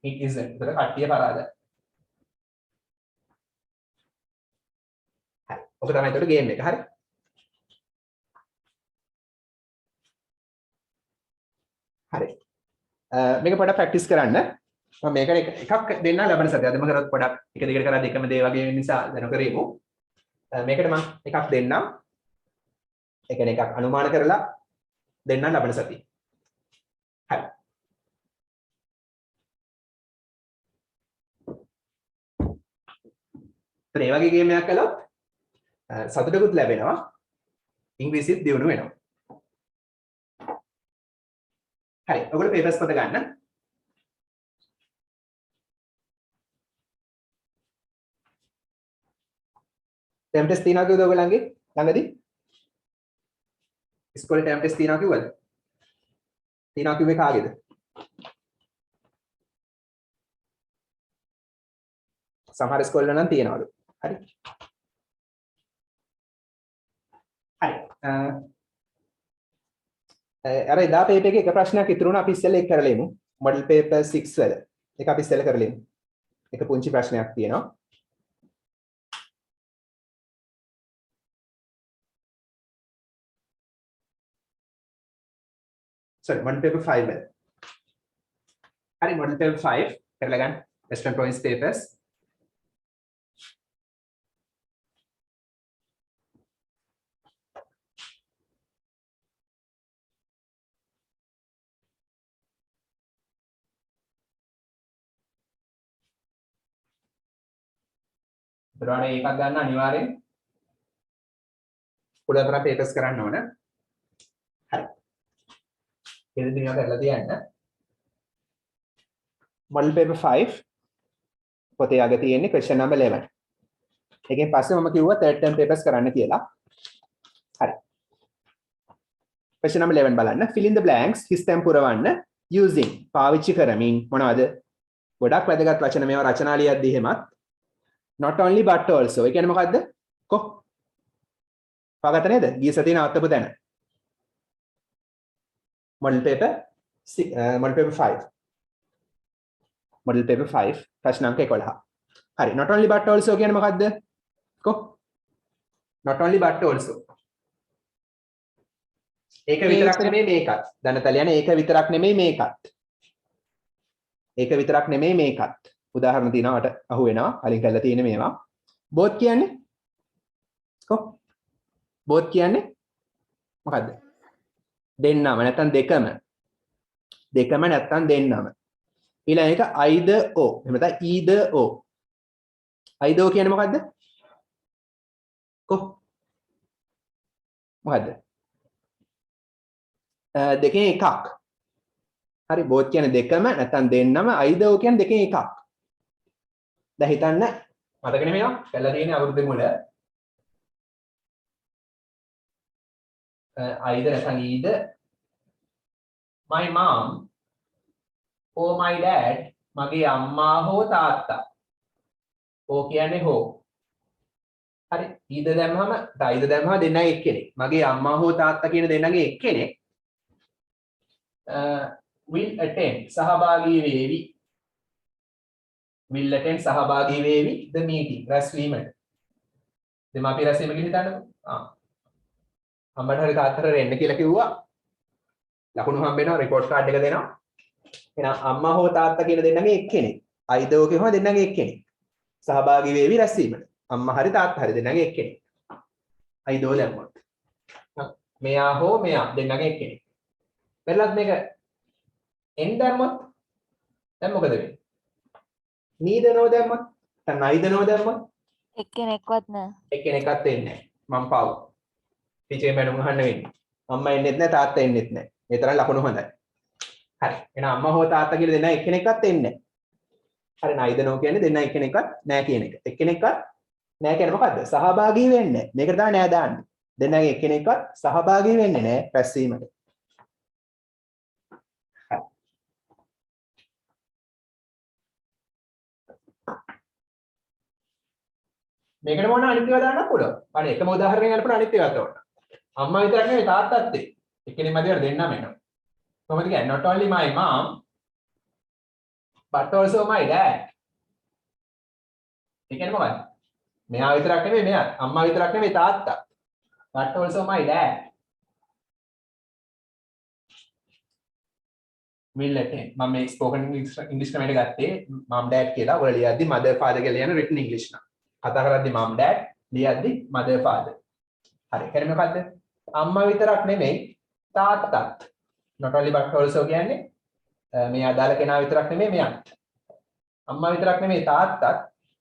it isn't. ඒතර කට්ටිය පරාදයි. හරි. ඔක තමයි ඒතර ගේම් එක. හරි. හරි. මේක පොඩ්ඩක් ප්‍රැක්ටිස් කරන්න. මම මේකට එකක් දෙන්න ලබන සතිය. අද මම කරත් පොඩ්ඩක් එක දිගට කරලා දෙකම දේ වගේ වෙන නිසා දැන කරේමු. මේකට මම එකක් දෙන්නම්. ඒ කියන්නේ එකක් අනුමාන කරලා දෙන්නම් ලබන සතිය. හරි. ඒ වගේ ගේම් එකක් කළොත් සතුටකුත් ලැබෙනවා. ඉංග්‍රීසිත් දියුණු වෙනවා. හරි. ඔයගොල්ලෝ පේපර්ස් පොත ගන්න. ටර්ම් ටෙස්ට් තියනවා කිව්වද ඔයගොල්ලන්ගේ ළඟදී? ඉස්කෝලේ ටර්ම් ටෙස්ට් තියනවා කිව්වද? තියනවා කිව්වේ කාගේද? සමහර ඉස්කෝල වල නම් තියනවලු. හරි. හරි. අර එදා පේපර් එකේ එක ප්‍රශ්නයක් ඉතුරු වුණා අපි ඉස්සෙල්ලා ඒක කරලා ඉමු. මොඩල් පේපර් 6 වල. ඒක අපි ඉස්සෙල්ලා කරලා ඉමු. එක පුංචි ප්‍රශ්නයක් තියෙනවා. sorry model paper 5 වල. හරි model paper 5 කරලා ගන්න. western province papers. දරානේ එකක් ගන්න අනිවාර්යෙන්. පොඩ්ඩක් තරම් papers කරන්න ඕන. හරි. ඉතින් මේවා කරලා තියන්න. model paper 5 පොතේ අග තියෙන්නේ question number 11. ඒකෙන් පස්සේ මම කිව්වා third term papers කරන්න කියලා. හරි. question number 11 බලන්න. fill in the blanks හිස් තැන් පුරවන්න using පාවිච්චි කරමින් මොනවද? ගොඩක් වැදගත් වචන මේවා රචනා ලියද්දී එහෙමත් not only but also. ඒ කියන්නේ මොකද්ද? කො? පාගත නේද? ගිය සතියේ නවත්තපු තැන. model paper 5. model paper 5 ප්‍රශ්න අංක 11. හරි. not only but also කියන්නේ මොකද්ද? කො? not only but also. ඒක විතරක් නෙමෙයි මේකත්. දන්නතල යන්නේ ඒක විතරක් නෙමෙයි මේකත්. ඒක විතරක් නෙමෙයි මේකත්. උදාහරණ දිනවට අහු වෙනවා. කලින් කරලා තියෙන මේවා. both කියන්නේ කො? both කියන්නේ මොකද්ද? දෙන්නම නැත්නම් දෙකම. දෙකම නැත්නම් දෙන්නම. ඊළඟ එක either or. එහෙම නැත්නම් either or. either or කියන්නේ මොකද්ද? කො? මොකද්ද? දෙකෙන් එකක්. හරි both කියන්නේ දෙකම නැත්නම් දෙන්නම either or කියන්නේ දෙකෙන් එකක්. දැන් හිතන්න මතක නෙමෙයි කළා තියෙන්නේ අවුරුද්ද මුල either නැත්නම් either my mom or my dad මගේ අම්මා හෝ තාත්තා ඕ කියන්නේ හෝ හරි either දැම්මම දෙන්නගේ එක්කෙනෙක් මගේ අම්මා හෝ තාත්තා කියන දෙන්නගේ එක්කෙනෙක් will attend සහභාගී වේවි will attend සහභාගී වේවි the meeting රැස්වීමට දෙමාපිය රැස්වීම කියලා හිතන්නකෝ අම්මට හරි තාත්තට එන්න කියලා කිව්වා ලකුණු හම්බ වෙනවා report card එක දෙනවා එහෙනම් අම්මා හෝ තාත්තා කියන දෙන්නගේ එක්කෙනෙක් either or කියනවා දෙන්නගේ එක්කෙනෙක් සහභාගී වේවි රැස්වීමට අම්මා හරි තාත්තා හරි දෙන්නගේ එක්කෙනෙක් either or දැම්මොත් මෙයා හෝ මෙයා දෙන්නගේ එක්කෙනෙක් වෙලත් මේක n දැම්මොත් දැන් මොකද වෙන්නේ? නීදනෝ දැම්මොත් දැන් නයිදනෝ දැම්මොත් එක්කෙනෙක්වත් නෑ. එක්කෙනෙක්වත් එන්නේ නැහැ. මම පාවු. ටීචර් මැඩම් අහන්න වෙන්නේ. අම්මා එන්නෙත් නැහැ තාත්තා එන්නෙත් නැහැ. ඒ තරම් ලකුණු හොඳයි. හරි. එහෙනම් අම්මා හෝ තාත්තා කියලා දෙන්නා එක්කෙනෙක්වත් එන්නේ නැහැ. හරි නයිදනෝ කියන්නේ දෙන්නා එක්කෙනෙක්වත් නැහැ කියන එක. එක්කෙනෙක්වත් නැහැ කියන්නේ මොකද්ද? සහභාගී වෙන්නේ නැහැ. මේකට තමයි නෑ දාන්නේ. දෙන්නාගේ එක්කෙනෙක්වත් සහභාගී වෙන්නේ නැහැ රැස්වීමට. මේකට මොන අනිත් ඒවා දාන්නත් පුළුවන්. අනේ එකම උදාහරණයක් ගන්න පුළුවන් අනිත් ඒවාත් ඕන. අම්මා විතරක් නෙවෙයි තාත්තත් ඒ. එක්කෙනෙක් මැදට දෙන්නම එනවා. කොහොමද කියන්නේ? Not only my mom but also my dad. ඒ කියන්නේ මොකක්ද? මෙයා විතරක් නෙවෙයි මෙයා. අම්මා විතරක් නෙවෙයි තාත්තා. But also my dad. will attend. මම මේ spoken English ක්‍රමයට ගත්තේ mom dad කියලා. ඔයාලා ලියද්දි mother father කියලා ලියන written English න. කතා කරද්දි mom dad ලියද්දි mother father. හරි. කියන්නේ මොකද්ද? අම්මා විතරක් නෙමෙයි තාත්තත්. not only but also කියන්නේ මේ අදාළ කෙනා විතරක් නෙමෙයි මෙයාත්. අම්මා විතරක් නෙමෙයි තාත්තත්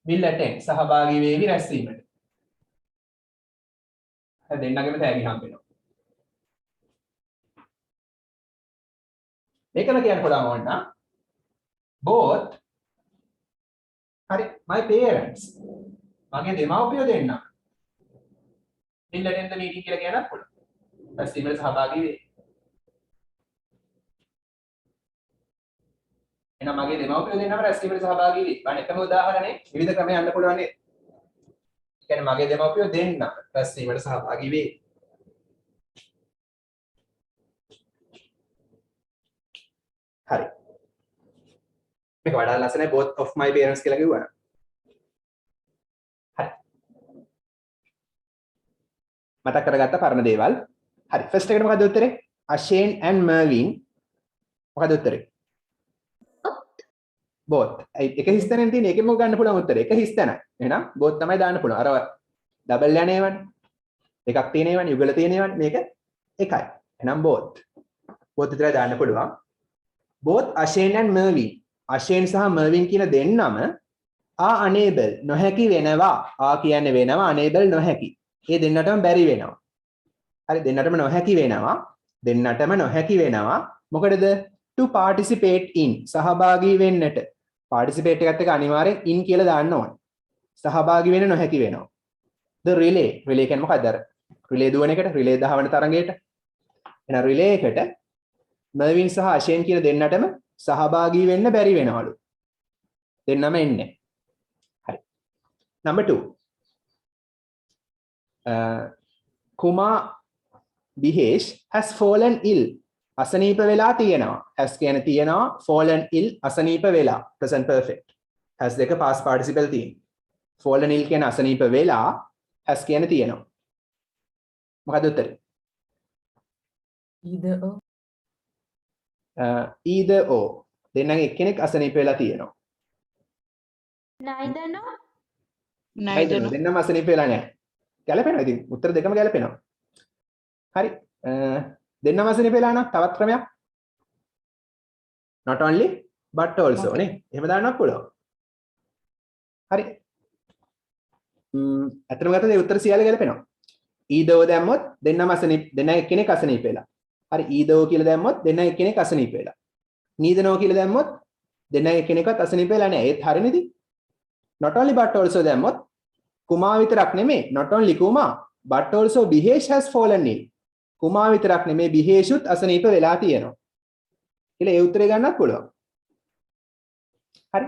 will attend සහභාගී වේවි රැස්වීමට. හරි දෙන්නගෙම තෑගි හම්බ වෙනවා. මේකම කියන්න පුළුවන් ඕන නම් both හරි my parents මගේ දෙමව්පියෝ දෙන්න will attend the meeting කියලා කියන්නත් පුළුවන්. රැස්වීමට සහභාගී වෙයි. එහෙනම් මගේ දෙමව්පියෝ දෙන්නම රැස්වීමට සහභාගී වෙයි. බලන්න එකම උදාහරණේ විවිධ ක්‍රම යන්න පුළුවන් නේද? ඒ කියන්නේ මගේ දෙමව්පියෝ දෙන්නම රැස්වීමට සහභාගී වෙයි. හරි. මේක වඩා ලස්සනයි both of my parents කියලා කිව්වනම්. හරි. මතක් කරගත්ත පරණ දේවල්. හරි. ෆස්ට් එකට මොකද උත්තරේ? Ashane and Mervin. මොකද උත්තරේ? both. එක හිස් තැනෙන් තියෙන එකෙම ගන්න පුළුවන් උත්තරේ. එක හිස් තැන. එහෙනම් both තමයි දාන්න පුළුවන්. අර ඩබල් යන ඒවානේ. එකක් තියෙන ඒවානේ, යුගල තියෙන ඒවානේ. මේක එකයි. එහෙනම් both. both විතරයි දාන්න පුළුවන්. both Ashane and Mervin. Ashane සහ Mervin කියන දෙන්නම are unable නොහැකි වෙනවා. කියන්නේ වෙනවා, unable නොහැකි. මේ දෙන්නටම බැරි වෙනවා. හරි දෙන්නටම නොහැකි වෙනවා. දෙන්නටම නොහැකි වෙනවා. මොකටද? to participate in සහභාගී වෙන්නට. participate එකත් එක්ක අනිවාර්යෙන් in කියලා දාන්න ඕනේ. සහභාගී වෙන්න නොහැකි වෙනවා. the relay කියන්නේ මොකක්ද? relay දුවන එකට relay දහවන තරඟයට. එහෙනම් relay එකට Mervin සහ Ashane කියන දෙන්නටම සහභාගී වෙන්න බැරි වෙනවලු. දෙන්නම එන්නේ. හරි. number 2. Kumar Bihesh has fallen ill. අසනීප වෙලා තියෙනවා. has කියන තියෙනවා fallen ill අසනීප වෙලා present perfect. has දෙක past participle තියෙනවා. fallen ill කියන අසනීප වෙලා has කියන තියෙනවා. මොකද උත්තරේ? either or දෙන්නගේ එක්කෙනෙක් අසනීප වෙලා තියෙනවා. neither no දෙන්නම අසනීප වෙලා නැහැ. ගැලපෙනවා. ඉතින් උත්තර දෙකම ගැලපෙනවා. හරි. දෙන්නම අසනීප වෙලා නම් තවත් ක්‍රමයක්. not only but also නේ. එහෙම දාන්නත් පුළුවන්. හරි. අතනම ගත්තොත් ඒ උත්තර සියල්ල ගැලපෙනවා. either දැම්මොත් දෙන්නම අසනීප දෙන්න එක්කෙනෙක් අසනීප වෙලා. හරි either කියලා දැම්මොත් දෙන්න එක්කෙනෙක් අසනීප වෙලා. neither no කියලා දැම්මොත් දෙන්න එක්කෙනෙක්වත් අසනීප වෙලා නැහැ. ඒත් හරියනේද? not only but also දැම්මොත් කුමා විතරක් නෙමෙයි not only කුමා but also Bihesh has fallen ill. කුමා විතරක් නෙමෙයි Biheshුත් අසනීප වෙලා තියෙනවා. කියලා ඒ උත්තරේ ගන්නත් පුළුවන්. හරි.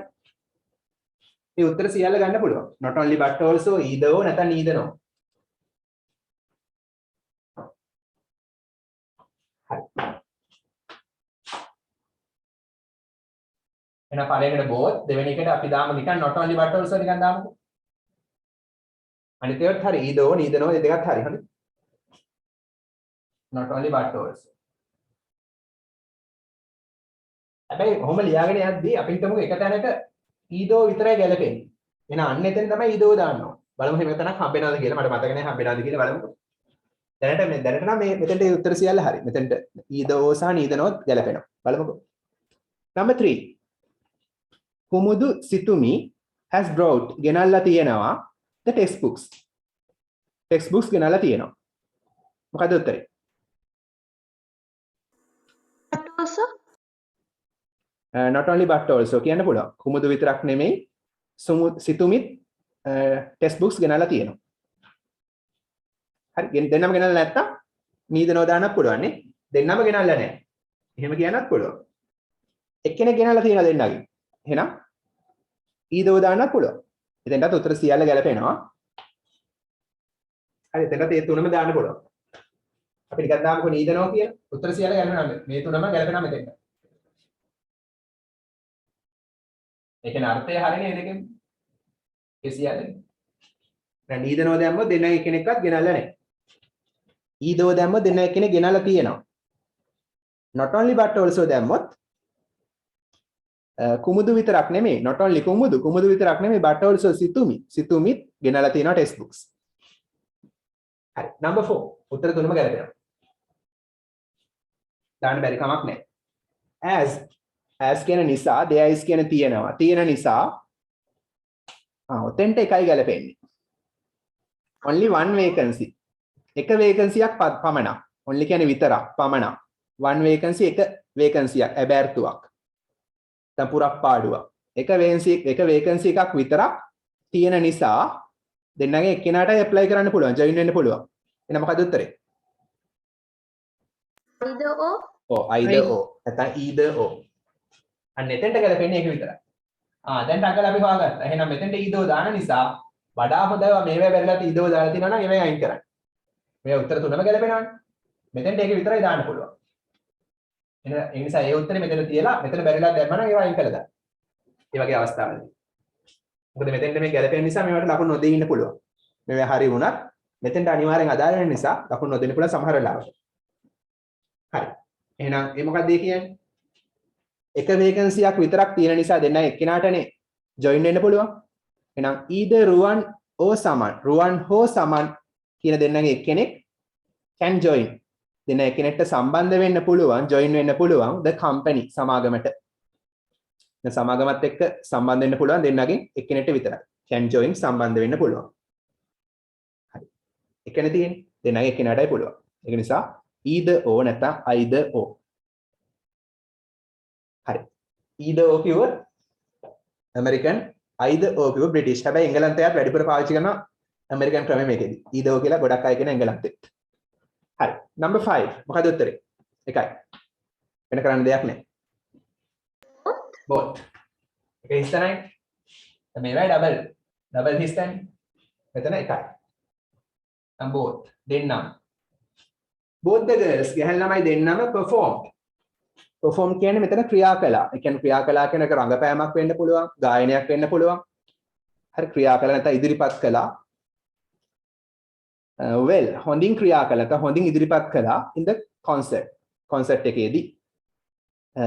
මේ උත්තර සියල්ල ගන්න පුළුවන්. not only but also either or නැත්නම් neither no. හරි. එහෙනම් පළවෙනිකට both දෙවෙනි එකට අපි දාමු නිකන් not only but also නිකන් දාමුකෝ. අනිත් ඒවාත් හරි either or neither no දෙකත් හරි. හරි. not only but also. හැබැයි කොහොම ලියාගෙන යද්දී අපි හිතමු එක තැනක ඊදෝ විතරයි ගැලපෙන්නේ. එහෙනම් අන්න එතෙන් තමයි ඊදෝ දාන්න ඕන. බලමු එහෙම තැනක් හම්බෙනවද කියලා. මට මතක නැහැ හම්බෙනවද කියලා බලමුකෝ. දැනට නම් මේ මෙතෙන්ට උත්තර සියල්ල හරි. මෙතෙන්ට ඊදෝ සහ නීදනෝත් ගැලපෙනවා. බලමුකෝ. Number 3. Kumudu Situmi has brought ගෙනල්ලා තියෙනවා the textbooks. Textbooks ගෙනල්ලා තියෙනවා. මොකද උත්තරේ? But also, Not only but also කියන්න පුළුවන්. කුමුදු විතරක් නෙමෙයි සිතුමිත් textbooks ගෙනල්ලා තියෙනවා. හරි දෙන්නම ගෙනල්ලා නැත්තම් නීදනෝ දාන්නත් පුළුවන් නේ. දෙන්නම ගෙනල්ලා නැහැ. එහෙම කියන්නත් පුළුවන්. එක්කෙනෙක් ගෙනල්ලා තියෙනවා දෙන්නගේ. එහෙනම් ඊදෝ දාන්නත් පුළුවන්. එතෙන්ටත් උත්තර සියල්ල ගැලපෙනවා. හරි එතෙන්ටත් ඒ තුනම දාන්න පුළුවන්. අපි ටිකක් දාමුකෝ නීදනෝ කියලා. උත්තර සියල්ල ගැලපෙනවා. මේ තුනම ගැලපෙනවා මෙතෙන්ට. ඒ කියන්නේ අර්ථය හරිනේ දෙකෙන්. ඒ සියල්ල. දැන් නීදනෝ දැම්මොත් දෙන්න එක්කෙනෙක්වත් ගෙනල්ලා නැහැ. ඊදෝ දැම්මොත් දෙන්න එක්කෙනෙක් ගෙනල්ලා තියෙනවා. not only but also දැම්මොත් කුමුදු විතරක් නෙමෙයි not only කුමුදු විතරක් නෙමෙයි but also සිතුමිත් ගෙනලා තියෙනවා ටෙක්ස්ට් බුක්ස්. හරි number 4 උත්තර තුනම ගැලපෙනවා. දාන්න බැරි කමක් නැහැ. as කියන නිසා there is කියන තියෙන නිසා ඔතෙන්ට එකයි ගැලපෙන්නේ. only one vacancy. එක වේකන්සියක් පමණක්. only කියන්නේ විතරක් පමණක්. one vacancy එක වේකන්සියක් ඇබෑර්තුවක්. දැන් පුරප්පාඩුවක්. එක වේකන්සි එකක් විතරක් තියෙන නිසා දෙන්නගේ එක්කෙනාටයි ඇප්ලයි කරන්න පුළුවන්, ජොයින් වෙන්න පුළුවන්. එහෙනම් මොකද උත්තරේ? either or. either or. නැත්නම් either or. අන්න එතෙන්ට ගැලපෙන්නේ ඒක විතරයි. දැන් ටගල අපි හොයාගත්තා. එහෙනම් මෙතෙන්ට either දාන නිසා වඩා හොඳව මේවා බැරිලා either දාලා තිනවා නම් ඒවා අයින් කරන්න. මේ උත්තර තුනම ගැලපෙනවනේ. මෙතෙන්ට ඒක විතරයි දාන්න පුළුවන්. ඒ නිසා ඒ උත්තරේ මෙතන තියලා මෙතන බැරිලා දැම්මම ඒවා අයින් කළා දාන්න. ඒ වගේ අවස්ථාවලදී. මොකද මෙතෙන්ට මේ ගැලපෙන නිසා මේවට ලකුණු නොදී ඉන්න පුළුවන්. මේවා හරි වුණත් මෙතෙන්ට අනිවාර්යෙන් අදාළ වෙන නිසා ලකුණු නොදෙන්න පුළුවන් සමහර වෙලාවට. හරි. එහෙනම් ඒ මොකක්ද ඒ කියන්නේ? එක වේකන්සියක් විතරක් තියෙන නිසා දෙන්න එක්කෙනාටනේ ජොයින් වෙන්න පුළුවන්. එහෙනම් either ruan or saman හෝ saman කියන දෙන්නගේ එක්කෙනෙක් can join. දෙන්න එක්කෙනෙක්ට සම්බන්ධ වෙන්න පුළුවන්, join වෙන්න පුළුවන් the company සමාගමට. දැන් සමාගමත් එක්ක සම්බන්ධ වෙන්න පුළුවන් දෙන්නගෙන් එක්කෙනෙක්ට විතරයි. can join සම්බන්ධ වෙන්න පුළුවන්. හරි. එකනේ තියෙන්නේ. දෙන්නගේ එක්කෙනාටයි පුළුවන්. ඒක නිසා either or නැත්නම් either or. හරි. either or කිව්ව ඇමරිකන් either or කිව්ව බ්‍රිටිෂ්. හැබැයි එංගලන්තයත් වැඩිපුර පාවිච්චි කරන ඇමරිකන් ක්‍රමය මේකෙදි. either or කියලා ගොඩක් අය කියන එංගලන්තෙත්. හරි. number 5 මොකද උත්තරේ? එකයි. වෙන කරන්න දෙයක් නැහැ. both. එක හිස්තනයි. මේවයි double හිස්තනයි. මෙතන එකයි. and both දෙන්නම. both the girls ගැහැණු ළමයි දෙන්නම perform කියන්නේ මෙතන ක්‍රියා කළා. ඒ කියන්නේ ක්‍රියා කළා කියන එක රංගපෑමක් වෙන්න පුළුවන්, ගායනයක් වෙන්න පුළුවන්. හරි ක්‍රියා කළා නැත්නම් ඉදිරිපත් කළා. well හොඳින් ක්‍රියා කළා නැත්නම් හොඳින් ඉදිරිපත් කළා in the concert එකේදී.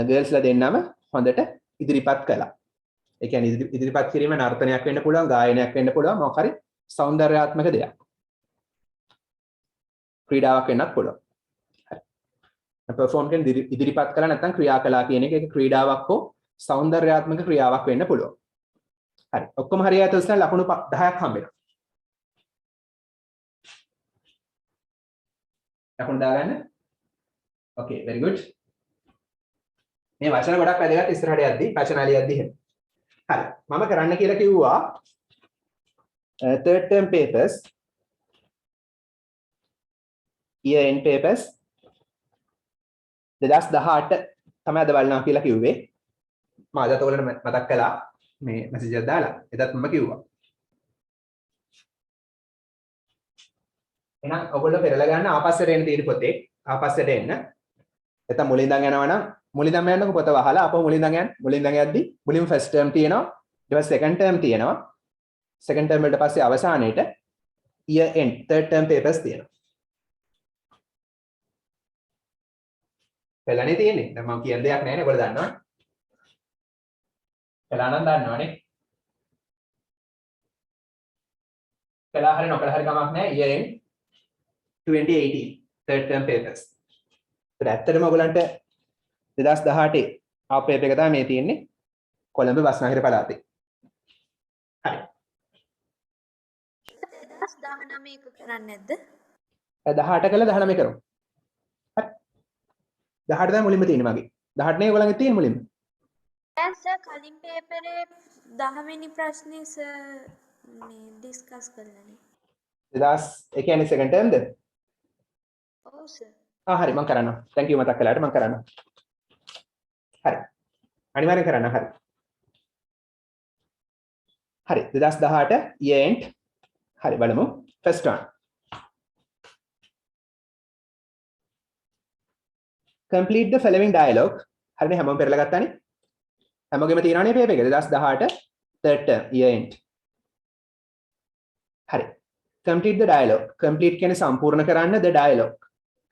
girlsලා දෙන්නම හොඳට ඉදිරිපත් කළා. ඒ කියන්නේ ඉදිරිපත් කිරීම නර්තනයක් වෙන්න පුළුවන්, ගායනයක් වෙන්න පුළුවන්, මොකක් හරි సౌందర్యාත්මක දෙයක්. ක්‍රීඩාවක් වෙන්නත් පුළුවන්. perform කියන ඉදිරිපත් කළා නැත්නම් ක්‍රියා කළා කියන එක ක්‍රීඩාවක් හෝ సౌందర్యාත්මක ක්‍රියාවක් වෙන්න පුළුවන්. හරි. ඔක්කොම හරියට උස්සන ලකුණු 10ක් හම්බ වෙනවා. ලකුණු දාගන්න. Okay, very good. මේ වචන ගොඩක් වැදගත් ඉස්සරහට යද්දී, වචනාලිය යද්දී එහෙම. හරි. මම කරන්න කියලා කිව්වා third term papers, year end papers 2018 තමයි අද බලනවා කියලා කිව්වේ. මම අදත් ඔයගොල්ලන්ට මතක් කළා මේ මැසේජ් එකක් දාලා. එදත් මම කිව්වා. එහෙනම් ඔයගොල්ලෝ පෙරලා ගන්න ආපස්සට එන්න තියෙන පොතේ. ආපස්සට එන්න. නැත්නම් මුලින් ඉඳන් යනවා නම් මුලින් ඉඳන් යන්නකො පොත වහලා අපෝ මුලින් ඉඳන් යන්න. මුලින් ඉඳන් යද්දි මුලින් ෆස්ට් ටර්ම් තියෙනවා. ඊට පස්සේ සෙකන්ඩ් ටර්ම් තියෙනවා. සෙකන්ඩ් ටර්ම් වලට පස්සේ අවසානයේට year end third term papers තියෙනවා. පෙළනේ තියෙන්නේ. දැන් මම කියන දෙයක් නැහැ නේ ඔයගොල්ලෝ දන්නවනේ. පෙළා නම් දන්නවනේ. පෙළා හරි නොකලා හරි කමක් නැහැ. year end 2018 third term papers. ඒත් ඇත්තටම ඔයගොල්ලන්ට 2018 half paper එක තමයි මේ තියෙන්නේ කොළඹ බස්නාහිර පළාතේ. හරි. 2019 එක කරන්නේ නැද්ද? 18 කළා 19 කරමු. හරි. 18 තමයි මුලින්ම තියෙන්නේ මගේ. 18 නේ ඔයගොල්ලන්ගේ තියෙන මුලින්ම. සර් කලින් පේපරේ 10 වෙනි ප්‍රශ්නේ සර් මේ ඩිස්කස් කළානේ. 2000 ඒ කියන්නේ second term ද? ඔව් සර්. හරි මම කරන්නම්. thank you මතක් කළාට මම කරන්නම්. හරි. අනිවාර්යෙන් කරන්න හරි. හරි 2018 year end. හරි බලමු. first one. complete the following dialogue. හරිනේ හැමෝම පෙරලා ගත්තානේ. හැමෝගෙම තියෙනවනේ පේපර් එක 2018 third term year end. හරි. complete the dialogue. complete කියන්නේ සම්පූර්ණ කරන්න the dialogue.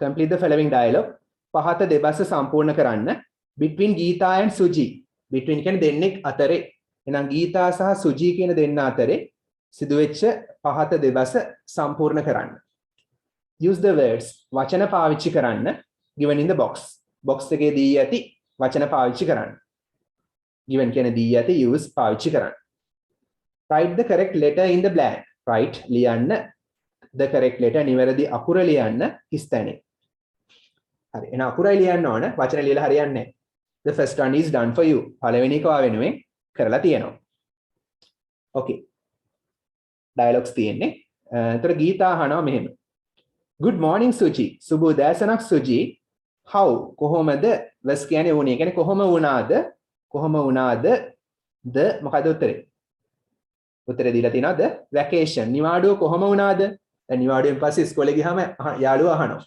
complete the following dialogue. පහත දෙබස සම්පූර්ණ කරන්න between Geeta and Suji. between කියන්නේ දෙන්නෙක් අතරේ. එහෙනම් ගීතා සහ සුජී කියන දෙන්න අතරේ සිදුවෙච්ච පහත දෙබස සම්පූර්ණ කරන්න. use the words වචන පාවිච්චි කරන්න given in the box. box එකේ දී ඇති වචන පාවිච්චි කරන්න. given කියන්නේ දී ඇති use පාවිච්චි කරන්න. write the correct letter in the blank. write ලියන්න the correct letter නිවැරදි අකුර ලියන්න හිස්තැනේ. හරි එහෙනම් අකුරයි ලියන්න ඕන වචන ලියලා හරියන්නේ නැහැ. the first one is done for you. පළවෙනි එක වා වෙනුවෙන් කරලා තියෙනවා. okay dialogues තියෙන්නේ. එතකොට ගීතා අහනවා මෙහෙම. good morning Suji. සුබ උදෑසනක් Suji. how කොහොමද was කියන්නේ වුණේ. කියන්නේ කොහොම වුණාද? කොහොම වුණාද? the මොකද උත්තරේ? උත්තරේ දීලා තියෙනවද? vacation. නිවාඩුව කොහොම වුණාද? දැන් නිවාඩුවෙන් පස්සේ ඉස්කෝලේ ගියාම යාළුවා අහනවා.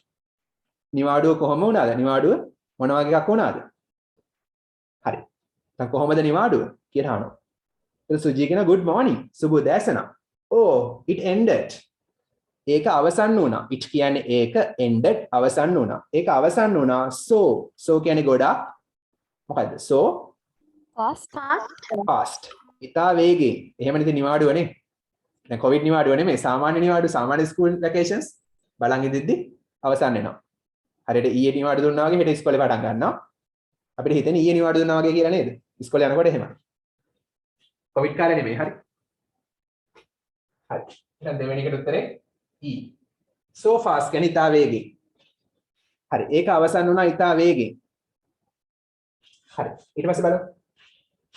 නිවාඩුව කොහොම වුණාද? නිවාඩුව මොන වගේ එකක් වුණාද? හරි. දැන් කොහොමද නිවාඩුව කියලා අහනවා. එතකොට සුජී කියන good morning. සුබ උදෑසනක්. oh it ended. ඒක අවසන් වුණා. it කියන්නේ ඒක ended අවසන් වුණා. ඒක අවසන් වුණා. so කියන්නේ ගොඩක් මොකද්ද? so fast. ඉතා වේගෙන්. එහෙමනේ ඉතින් නිවාඩුවනේ. දැන් කොවිඩ් නිවාඩුව නෙමෙයි සාමාන්‍ය නිවාඩුව සාමාන්‍ය ස්කූල් වැකේෂන්ස් බලන් ඉඳිද්දි අවසන් වෙනවා. හරියට ඊයේ නිවාඩු දුන්නා වගේ හෙට ඉස්කෝලේ පටන් ගන්නවා. අපිට හිතෙන්නේ ඊයේ නිවාඩු දුන්නා වගේ කියලා නේද? ඉස්කෝලේ යනකොට එහෙමයි. කොවිඩ් කාලේ නෙමෙයි හරි. හරි. එහෙනම් දෙවෙනි එකට උත්තරේ E. so fast කියන්නේ ඉතා වේගෙන්. හරි. ඒක අවසන් වුණා ඉතා වේගෙන්. හරි. ඊට පස්සේ බලමු.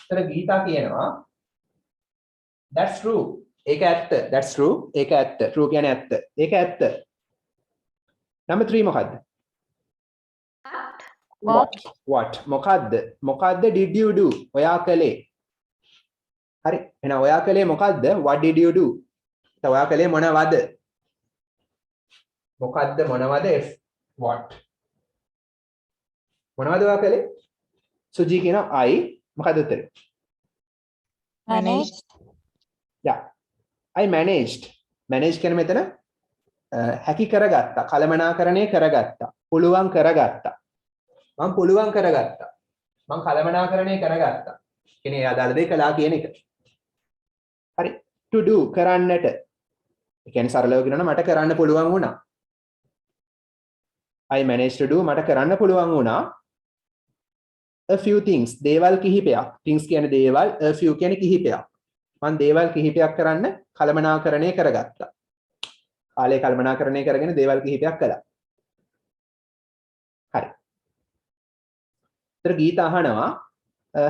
ඒතර ගීතා කියනවා that's true. ඒක ඇත්ත. that's true. ඒක ඇත්ත. true කියන්නේ ඇත්ත. ඒක ඇත්ත. number 3 මොකද්ද? what මොකද්ද did you do? ඔයා කළේ. හරි. එහෙනම් ඔයා කළේ මොකද්ද? what did you do? ඔයා කළේ මොනවද? මොකද්ද මොනවද? what මොනවද ඔයා කළේ? සුජී කියනවා I මොකද්ද උත්තරේ? managed. yeah I managed. manage කියන්නේ මෙතන හැකි කරගත්තා, කළමනාකරණය කරගත්තා, පුළුවන් කරගත්තා. මම පුළුවන් කරගත්තා. මම කළමනාකරණය කරගත්තා. කියන්නේ ඒ අදාළ දේ කළා කියන එක. හරි. to do කරන්නට. ඒ කියන්නේ සරලව කියනවා මට කරන්න පුළුවන් වුණා. I managed to do මට කරන්න පුළුවන් වුණා. a few things දේවල් කිහිපයක්. things කියන්නේ දේවල්, a few කියන්නේ කිහිපයක්. මම දේවල් කිහිපයක් කරන්න කළමනාකරණය කරගත්තා. කාලේ කළමනාකරණය කරගෙන දේවල් කිහිපයක් කළා. හරි. ඊට ගීත අහනවා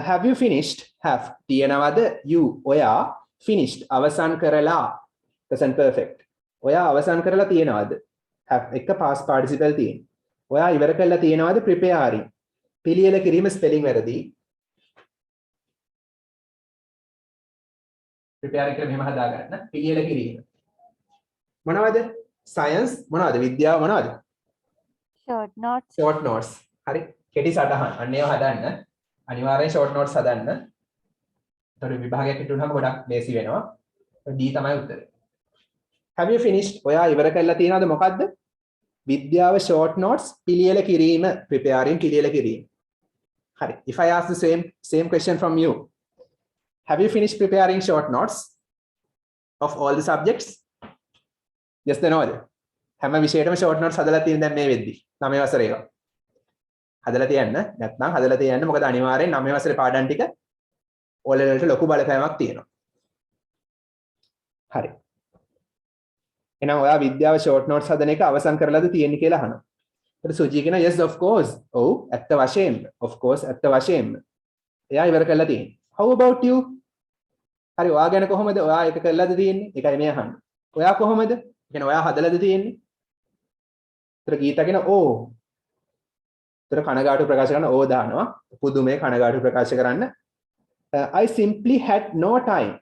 have you finished? have තියනවද? you ඔයා finished අවසන් කරලා. present perfect. ඔයා අවසන් කරලා තියනවද? have එක past participle තියෙන. ඔයා ඉවර කරලා තියනවද? preparing. පිළියෙල කිරීම ස්පෙලිං වැරදි. preparing කියලා මෙහෙම හදා ගන්න. පිළියෙල කිරීම. මොනවද? science මොනවද? විද්‍යාව මොනවද? short notes. හරි. කෙටි සටහන්. අන්න ඒවා හදන්න. අනිවාර්යෙන් short notes හදන්න. ඒතකොට විභාගයක් හිටුනහම ගොඩක් ලේසි වෙනවා. D තමයි උත්තරේ. have you finished? ඔයා ඉවර කරලා තියනවද මොකද්ද? විද්‍යාව short notes පිළියෙල කිරීම. preparing පිළියෙල කිරීම. හරි. if I ask the same question from you, have you finished preparing short notes of all the subjects? yes or no? හැම විෂයයකම short notes හදලා තියෙන දැන් මේ වෙද්දි 9 වසරේ ඒවා. හදලා තියන්න. නැත්නම් හදලා තියන්න. මොකද අනිවාර්යෙන් 9 වසරේ පාඩම් ටික O level වලට ලොකු බලපෑමක් තියෙනවා. හරි. එහෙනම් ඔයා විද්‍යාව ෂෝට් නෝට්ස් හදන එක අවසන් කරලාද තියෙන්නේ කියලා අහනවා. ඒත් සුජී කියනවා yes of course. ඔව් ඇත්ත වශයෙන්ම. of course ඇත්ත වශයෙන්ම. එයා ඉවර කරලා තියෙන්නේ. how about you? හරි ඔයා ගැන කොහොමද? ඔයා ඒක කරලාද තියෙන්නේ? ඒකයි මේ අහන්නේ. ඔයා කොහොමද? කියන්නේ ඔයා හදලාද තියෙන්නේ? ඒතර ගීතා කියන ඕ. ඒතර කනගාටු ප්‍රකාශ කරන ඕ දානවා. පුදුමේ කනගාටු ප්‍රකාශ කරන්න. I simply had no time.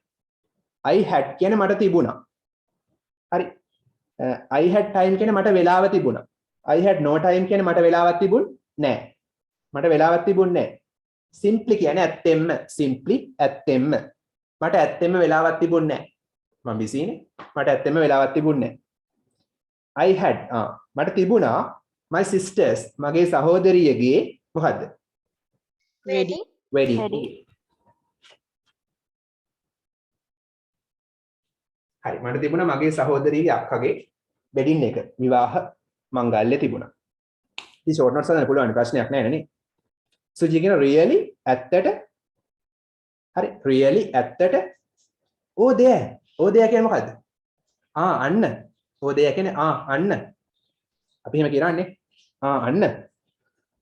I had කියන්නේ මට තිබුණා. හරි. I had time කියන්නේ මට වෙලාව තිබුණා. I had no time කියන්නේ මට වෙලාවක් තිබුණ නැහැ. මට වෙලාවක් තිබුණ නැහැ. simply කියන්නේ ඇත්තෙන්ම. simply ඇත්තෙන්ම. මට ඇත්තෙන්ම වෙලාවක් තිබුණ නැහැ. මම බිසිනේ. මට ඇත්තෙන්ම වෙලාවක් තිබුණ නැහැ. I had මට තිබුණා my sisters මගේ සහෝදරියගේ මොකද්ද? wedding. wedding. හරි මට තිබුණා මගේ සහෝදරියගේ අක්කගේ වෙඩින් එක විවාහ මංගල්‍ය තිබුණා. ඉතින් ෂෝට් නෝට්ස් හදන්න පුළුවන් ප්‍රශ්නයක් නැහැ නේ. සුජී කියන really ඇත්තට හරි really ඇත්තට oh there කියන්නේ මොකද්ද? අන්න oh there කියන්නේ අන්න අපි එහෙම කියනවානේ අන්න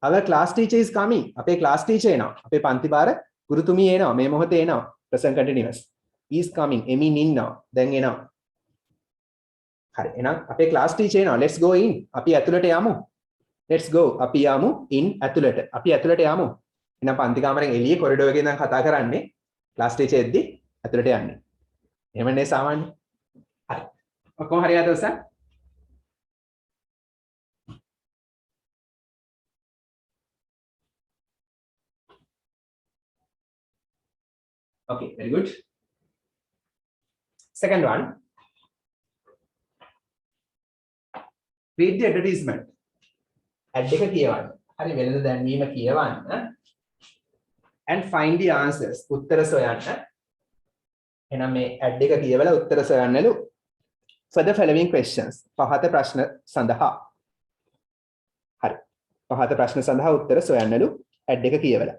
our class teacher is coming අපේ class teacher එනවා අපේ පන්ති බාර ගුරුතුමිය එනවා මේ මොහොතේ එනවා present continuous is coming එමින් ඉන්නවා දැන් එනවා හරි එහෙනම් අපේ class teacher එනවා let's go in අපි ඇතුළට යමු let's go අපි යමු in ඇතුළට අපි ඇතුළට යමු එහෙනම් පන්ති කාමරෙන් එළියේ කොරිඩෝර් එකේ ඉඳන් කතා කරන්නේ class teacher එද්දි ඇතුළට යන්නේ එහෙමනේ සාමාන්‍ය හරි ඔක්කොම හරියද ඔස්සා okay very good second one read the advertisement ad එක කියවන්න හරි වෙළඳ දැන්වීම කියවන්න and find the answers උත්තර සොයන්න එහෙනම් මේ ad එක කියවලා උත්තර සොයන්නලු for the following questions පහත ප්‍රශ්න සඳහා හරි පහත ප්‍රශ්න සඳහා උත්තර සොයන්නලු ad එක කියවලා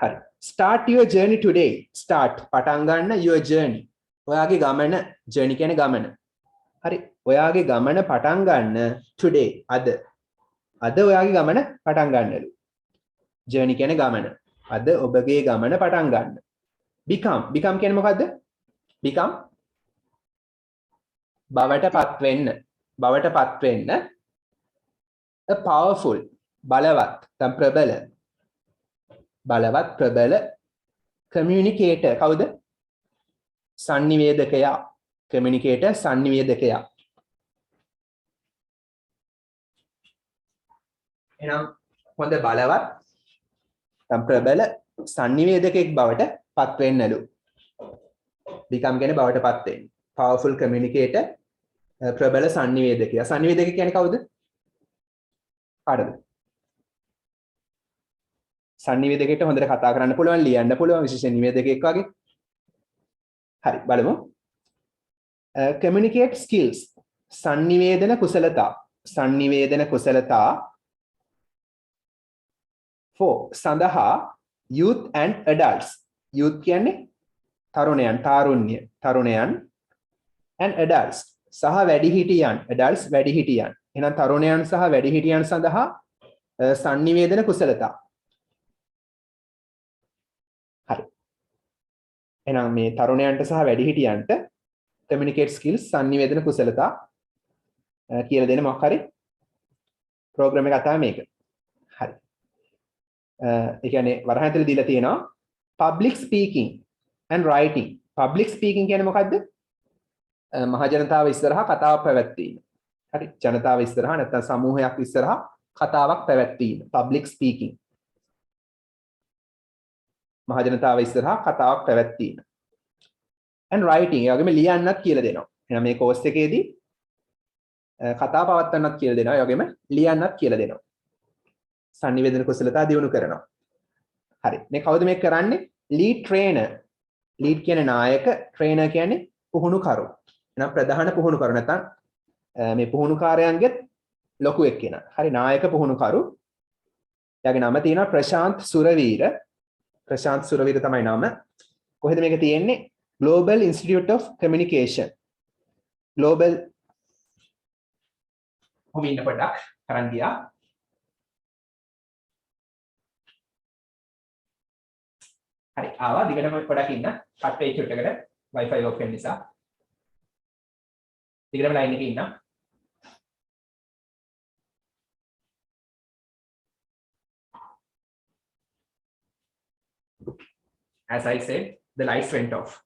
හරි start your journey today start පටන් ගන්න your journey ඔයාගේ ගමන journey කියන්නේ ගමන හරි ඔයාගේ ගමන පටන් ගන්න today අද ඔයාගේ ගමන පටන් ගන්නලු journey කියන්නේ ගමන අද ඔබගේ ගමන පටන් ගන්න become කියන්නේ මොකද්ද become බවටපත් වෙන්න a powerful බලවත් ප්‍රබල communicator කවුද සංනිවේදකයා communicator සංනිවේදකයා එහෙනම් හොඳ බලවත් ප්‍රබල සංනිවේදකෙක් බවට පත් වෙන්නලු become කියන්නේ බවට පත් වෙන්න powerful communicator ප්‍රබල සංනිවේදකයා සංනිවේදකයා කියන්නේ කවුද කාටද සංනිවේදකයට හොඳට කතා කරන්න පුළුවන් ලියන්න පුළුවන් විශේෂ නිවේදකයෙක් වගේ හරි බලමු communicate skills සංනිවේදන කුසලතා for සඳහා youth and adults youth කියන්නේ තරුණයන් and adults සහ වැඩිහිටියන් adults වැඩිහිටියන් එහෙනම් තරුණයන් සහ වැඩිහිටියන් සඳහා සංනිවේදන කුසලතා හරි එහෙනම් මේ තරුණයන්ට සහ වැඩිහිටියන්ට communicate skills සංනිවේදන කුසලතා කියලා දෙන මොකක් හරි ප්‍රෝග්‍රෑම් එකක් තමයි මේක හරි ඒ කියන්නේ වරහන් ඇතුලේ දීලා තියෙනවා public speaking and writing public speaking කියන්නේ මොකද්ද මහ ජනතාව ඉස්සරහා කතාවක් පැවැත්වීම හරි ජනතාව ඉස්සරහා නැත්නම් සමූහයක් ඉස්සරහා කතාවක් පැවැත්වීම public speaking මහ ජනතාව ඉස්සරහා කතාවක් පැවැත්වීම and writing ඒ වගේම ලියන්නත් කියලා දෙනවා එහෙනම් මේ කෝස් එකේදී කතා පවත්වන්නත් කියලා දෙනවා ඒ වගේම ලියන්නත් කියලා දෙනවා සංනිවේදන කුසලතා දියුණු කරනවා හරි මේ කවුද මේක කරන්නේ lead trainer lead කියන්නේ නායක trainer කියන්නේ පුහුණුකරු එහෙනම් ප්‍රධාන පුහුණුකරු නැත්නම් මේ පුහුණුකාරයන්ගෙත් ලොකු එක්කෙනා හරි නායක පුහුණුකරු එයාගේ නම තියෙනවා ප්‍රශාන්ත් සුරවීර. ප්‍රශාන්ත් සුරවීර තමයි නම. කොහෙද මේක තියෙන්නේ? Global Institute of Communication. Global ඔහොම ඉන්න පොඩ්ඩක් කරන් ගියා. හරි ආවා දිගටම පොඩක් ඉන්න. කට් වෙච්ච එකකට Wi-Fi off වෙන නිසා. දිගටම line එකේ ඉන්න. As I said, the lights went off.